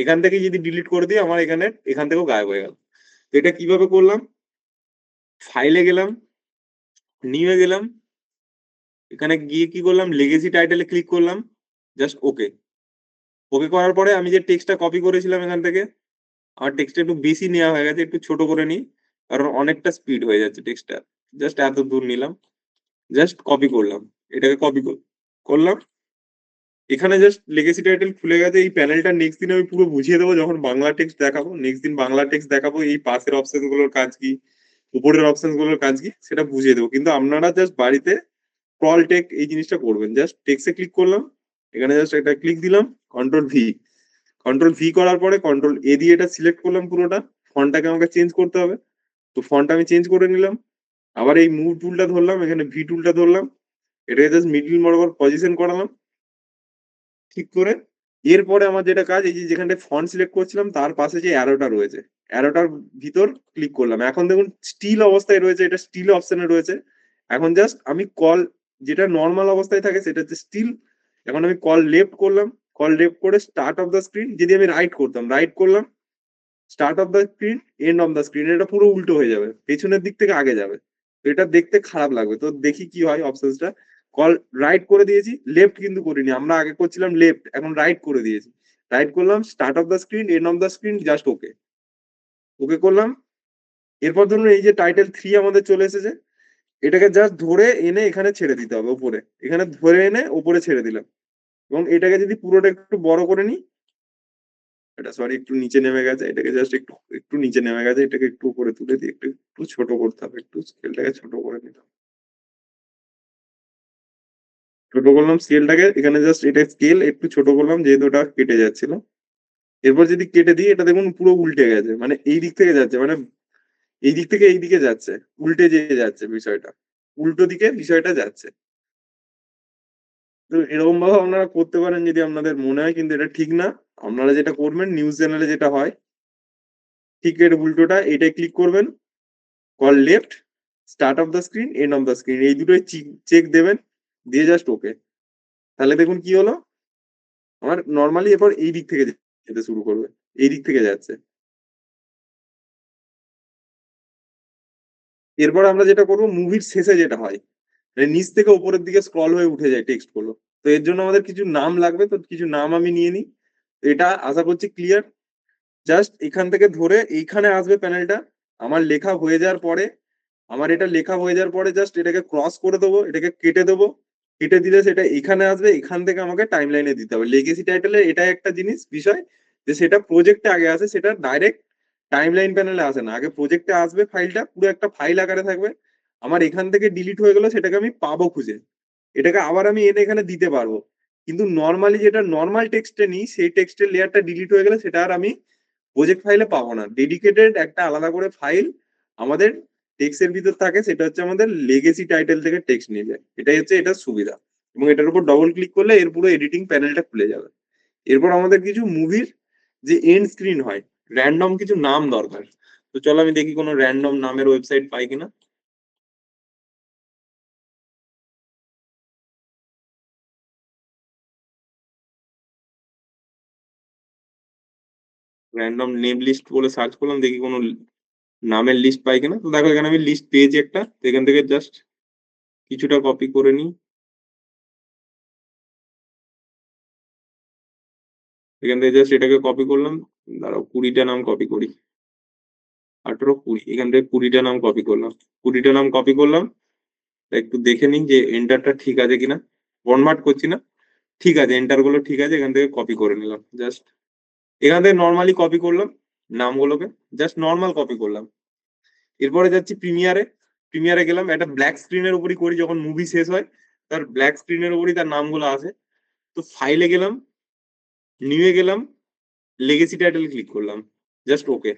এখান থেকে যদি ডিলিট করে দিই আমার এখানে এখান থেকেও গায়েব হয়ে গেল। তো এটা কিভাবে করলাম, ফাইলে গেলাম, নিয়ে গেলাম, এখানে গিয়ে কি করলাম, লেগেসি টাইটেলে ক্লিক করলাম, জাস্ট ওকে। ওকে করার পরে আমি যে টেক্সটটা কপি করেছিলাম এখান থেকে, আমার টেক্সটটা একটু বেশি নেওয়া হয়ে গেছে, একটু ছোট করে নিই, কারণ অনেকটা স্পিড হয়ে যাচ্ছে টেক্সটটা। জাস্ট এত দূর নিলাম, জাস্ট কপি করলাম, এটাকে কপি করলাম। এখানে জাস্ট লেগেসি টাইটেল খুলে গেছে। এই প্যানেলটা নেক্সট দিন আমি পুরো বুঝিয়ে দেবো যখন বাংলা টেক্সট দেখাবো। নেক্সট দিন বাংলা টেক্সট দেখাবো, এই পাশের অপশন গুলোর কাজ কি, উপরের অপশন গুলোর কাজ কি সেটা বুঝিয়ে দেবো। কিন্তু আপনারা জাস্ট বাড়িতে স্ক্রল টেক এই জিনিসটা করবেন। জাস্ট টেক্সটে ক্লিক করলাম, এখানে জাস্ট একটা ক্লিক দিলাম, কন্ট্রোল ভি। কন্ট্রোল ভি করার পরে কন্ট্রোল এ দিয়ে এটা সিলেক্ট করলাম পুরোটা। ফন্টটাকে আমাকে চেঞ্জ করতে হবে, তো ফন্ট আমি চেঞ্জ করে নিলাম। আবার এই মুভ টুলটা ধরলাম, এখানে ভি টুলটা ধরলাম, এটাকে জাস্ট মিডল বরাবর পজিশন করালাম ঠিক করে। এরপরে আমার যেটা কাজ, এই যে যেখানটায় ফন্ট সিলেক্ট করছিলাম তার পাশে যে অ্যারোটা রয়েছে, অ্যারোটার ভিতর ক্লিক করলাম। এখন দেখুন স্টিল অবস্থায় রয়েছে, এটা স্টিল অপশনে রয়েছে। এখন জাস্ট আমি কল, যেটা নর্মাল অবস্থায় থাকে সেটা হচ্ছে স্টিল। এখন আমি কল লেফট করলাম, কল লেফট করে স্টার্ট অফ দ্য স্ক্রিন, যদি আমি রাইট করতাম, রাইট করলাম, start of the screen, end of the screen, এটা পুরো উল্টো হয়ে যাবে, পেছনের দিক থেকে আগে যাবে। তো এটা দেখতে খারাপ লাগবে। তো দেখি কি হয় অপশনসটা। কল রাইট করে দিয়েছি, লেফট কিন্তু করিনি, আমরা আগে করছিলাম লেফট, এখন রাইট করে দিয়েছি। রাইট করলাম, start of the screen, end of the screen, just okay. Okay করলাম। এরপর ধরুন এই যে টাইটেল 3 আমাদের চলে এসেছে, এটাকে জাস্ট ধরে এনে এখানে ছেড়ে দিতে হবে উপরে, এখানে ধরে এনে উপরে ছেড়ে দিলাম। এবং এটাকে যদি পুরোটা একটু বড় করে নিই, এটা সরি একটু নিচে নেমে গেছে, এটাকে জাস্ট একটু একটু নিচে নেমে গেছে, এটাকে একটু উপরে তুলে দিয়ে একটু একটু ছোট করতে হবে, একটু স্কেলটাকে ছোট করে নিতে হবে। ছোট করলাম স্কেলটাকে, এখানে জাস্ট এটা স্কেল একটু ছোট করলাম যেহেতু ওটা কেটে যাচ্ছিল। এরপর যদি কেটে দিই, এটা দেখুন পুরো উল্টে গেছে, মানে এই দিক থেকে যাচ্ছে, মানে এই দিক থেকে এই দিকে যাচ্ছে, উল্টে যেয়ে যাচ্ছে বিষয়টা, উল্টো দিকে বিষয়টা যাচ্ছে। তো এরকম ভাবে আপনারা করতে পারেন যদি আপনাদের মনে হয়, কিন্তু এটা ঠিক না। আপনারা যেটা করবেন, নিউজ চ্যানেলে যেটা হয় ঠিক এর উল্টোটা, এটাই ক্লিক করবেন, call left, start of the screen, end of the screen, এই দুটোই চেক দেবেন, দিয়ে জাস্ট ওকে। তাহলে দেখুন কি হলো, আমার নর্মালি এরপর এই দিক থেকে যেতে শুরু করবে, এই দিক থেকে যাচ্ছে। এরপর আমরা যেটা করবো, মুভির শেষে যেটা হয়, মানে নিচ থেকে উপরের দিকে স্ক্রল হয়ে উঠে যায় টেক্সট গুলো। তো এর জন্য আমাদের কিছু নাম লাগবে, তো কিছু নাম আমি নিয়ে নিই। এটা আশা করছি ক্লিয়ার। জাস্ট এখান থেকে ধরে এইখানে আসবে প্যানেলটা। আমার লেখা হয়ে যাওয়ার পরে, আমার এটা লেখা হয়ে যাওয়ার পরে জাস্ট এটাকে ক্রস করে দেবো, এটাকে কেটে দেবো। কেটে দিলে সেটা এখানে আসবে, এখান থেকে আমাকে টাইম লাইনে দিতে হবে। লেগেসি টাইটেলে এটাই একটা জিনিস বিষয়, যে সেটা প্রজেক্টে আগে আসে, সেটা ডাইরেক্ট টাইম লাইন প্যানেলে আসে না। আগে প্রজেক্টে আসবে, ফাইলটা পুরো একটা ফাইল আকারে থাকবে। আমার এখান থেকে ডিলিট হয়ে গেল, সেটাকে আমি পাবো খুঁজে, এটাকে আবার আমি এনে এখানে দিতে পারবো। কিন্তু নর্মালি যেটা নর্মাল টেক্সটে নিই, সেই টেক্সটের লেয়ারটা ডিলিট হয়ে গেলে সেটা আর আমি প্রজেক্ট ফাইলে পাবো না। ডেডিকেটেড একটা আলাদা করে ফাইল আমাদের টেক্সটের ভিতর থাকে, সেটা হচ্ছে আমাদের লেগেসি টাইটেল থেকে টেক্সট নিয়ে যায়। এটাই হচ্ছে এটার সুবিধা। এবং এটার উপর ডবল ক্লিক করলে এর পুরো এডিটিং প্যানেলটা খুলে যাবে। এরপর আমাদের কিছু মুভির যে এন্ড স্ক্রিন হয়, র্যান্ডম কিছু নাম দরকার। তো চলো আমি দেখি কোনো র্যান্ডম নামের ওয়েবসাইট পাই কিনা। র্যান্ডম নেম লিস্ট বলে সার্চ করলাম, দেখি কোনো নামের লিস্ট পাই কিনা। তো দেখো এখানে আমি লিস্ট পেয়েছি একটা, তো এখান থেকে জাস্ট কিছুটা কপি করে নিই। এখান থেকে জাস্ট এটাকে কপি করলাম, দাঁড়াও 20টা নাম কপি করি। 18 20, এখান থেকে 20টা নাম কপি করলাম। 20টা নাম কপি করলাম, তা একটু দেখে নিন যে এন্টারটা ঠিক আছে কিনা। কনভার্ট করছি না, ঠিক আছে, এন্টার গুলো ঠিক আছে, এখান থেকে কপি করে নিলাম জাস্ট। এখান থেকে নর্মালি কপি করলাম নামগুলোকে, জাস্ট নর্মাল কপি করলাম। এরপরে যাচ্ছি প্রিমিয়ারে। প্রিমিয়ারে গেলাম, একটা ব্ল্যাক স্ক্রিনের উপরই করি, যখন মুভি শেষ হয় তার ব্ল্যাক স্ক্রিনের উপরই তার নামগুলো আসে। তো ফাইলে গেলাম, নিউয়ে গেলাম, লেগেসি টাইটেল ক্লিক করলাম, জাস্ট ওকে।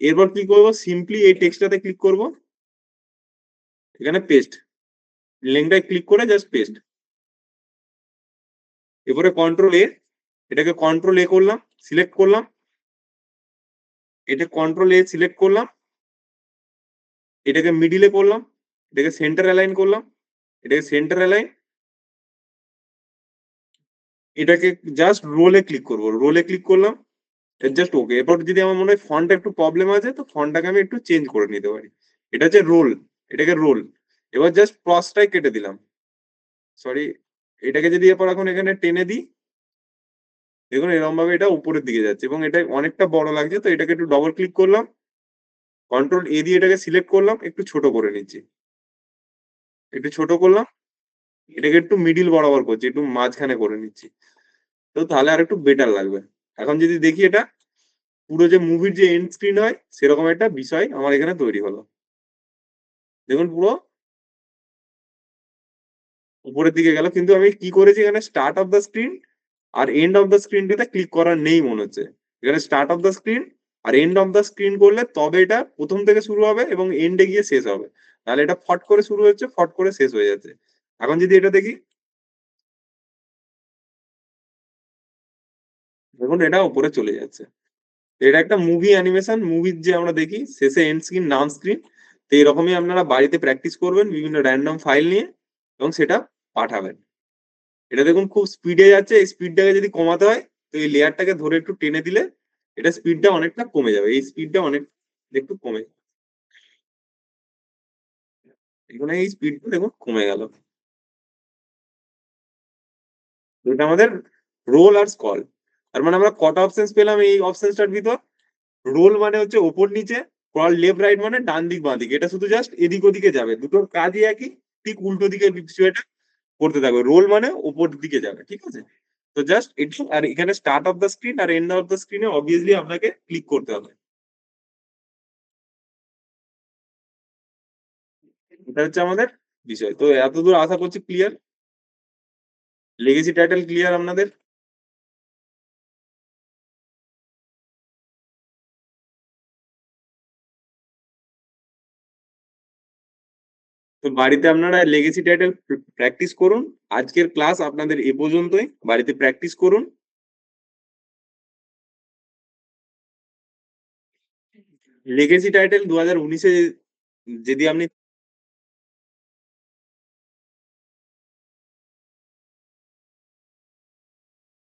এরপর কি করবো, সিম্পলি এই টেক্সটটাতে ক্লিক করব, এখানে পেস্ট, লিঙ্কটায় ক্লিক করে জাস্ট পেস্ট। এরপরে কন্ট্রোল এ, এটাকে কন্ট্রোল এ করলাম, সিলেক্ট করলাম, এটা কন্ট্রোল এ সিলেক্ট করলাম, এটাকে মিডিলে করলাম, এটাকে সেন্টার অ্যালাইন করলাম, এটাকে সেন্টার অ্যালাইন, এটাকে জাস্ট রোলে ক্লিক করবো, রোলে ক্লিক করলাম, জাস্ট ওকে। এরপর যদি আমার মনে হয় ফন্টটা একটু প্রবলেম আছে, তো ফন্টটাকে আমি একটু চেঞ্জ করে নিতে পারি। এটা হচ্ছে রোল, এটাকে রোল। এবার জাস্ট ক্রসটাই কেটে দিলাম, সরি। এটাকে যদি এরপর এখন এখানে টেনে দিই, দেখুন এরকম ভাবে এটা উপরের দিকে যাচ্ছে এবং এটা অনেকটা বড় লাগছে। তো এটাকে একটু ডবল ক্লিক করলাম, কন্ট্রোল এ দিয়ে এটাকে সিলেক্ট করলাম, একটু ছোট করে নিচ্ছি, একটু ছোট করলাম, এটাকে একটু মিডিল বরাবর করছি, একটু মাঝখানে করে নিচ্ছি। তো তাহলে আর একটু বেটার লাগবে। এখন যদি দেখি এটা পুরো যে মুভির যে এন্ড স্ক্রিন হয় সেরকম একটা বিষয় আমার এখানে তৈরি হলো। দেখুন পুরো উপরের দিকে গেল, কিন্তু আমি কি করেছি এখানে স্টার্ট অফ দ্য স্ক্রিন আর এন্ড অফ দ্য স্ক্রিনটিতে ক্লিক করা নেই মনে হচ্ছে। এখানে স্টার্ট অফ দ্য স্ক্রিন আর এন্ড অফ দ্য স্ক্রিন করলে তবে এটা প্রথম থেকে শুরু হবে এবং এন্ডে গিয়ে শেষ হবে। তাহলে এটা ফট করে শুরু হচ্ছে, ফট করে শেষ হয়ে যাচ্ছে। এখন যদি এটা দেখি, দেখুন এটা উপরে চলে যাচ্ছে। এটা একটা মুভি অ্যানিমেশন, মুভির যে আমরা দেখি শেষে এন্ড স্ক্রিন নাম স্ক্রিন। তো এরকমই আপনারা বাড়িতে প্র্যাকটিস করবেন বিভিন্ন র্যান্ডম ফাইল নিয়ে এবং সেটা পাঠাবেন। এটা দেখুন খুব স্পিডে যাচ্ছে, এই স্পিডটাকে যদি কমাতে হয় তো এই লেয়ারটাকে ধরে একটু টেনে দিলে এটা স্পিডটা অনেকটা কমে যাবে, এই স্পিডটা অনেক একটু কমে, এখানে এই স্পিডটা দেখুন কমে গেল। তো এটা আমাদের রোল আর স্কল। তার মানে আমরা কটা অপশনস পেলাম এই অপশনসটার ভিতর। রোল মানে হচ্ছে ওপর নিচে, স্ক্রল লেফট রাইট মানে ডান দিক বাঁ দিক, এটা শুধু জাস্ট এদিক ওদিকে যাবে, দুটোর কাজই একই, ঠিক উল্টো দিকে বিষয়টা করতে থাকবে। রোল মানে ওপর দিকে যাবে, ঠিক আছে। তো জাস্ট এটা, আর এখানে স্টার্ট অফ দ্য স্ক্রিন আর এন্ড অফ দ্য স্ক্রিনে অবভিয়াসলি আপনাকে ক্লিক করতে হবে। এটা হচ্ছে আমাদের বিষয়। তো এতদূর আশা করছি ক্লিয়ার, লেগেসি টাইটেল ক্লিয়ার আপনাদের। তো বাড়িতে আপনারা লেগেসি টাইটেল প্র্যাকটিস করুন। আজকের ক্লাস আপনাদের এ পর্যন্তই, বাড়িতে প্র্যাকটিস করুন। লেগেসি টাইটেল 2019-এ যদি আপনি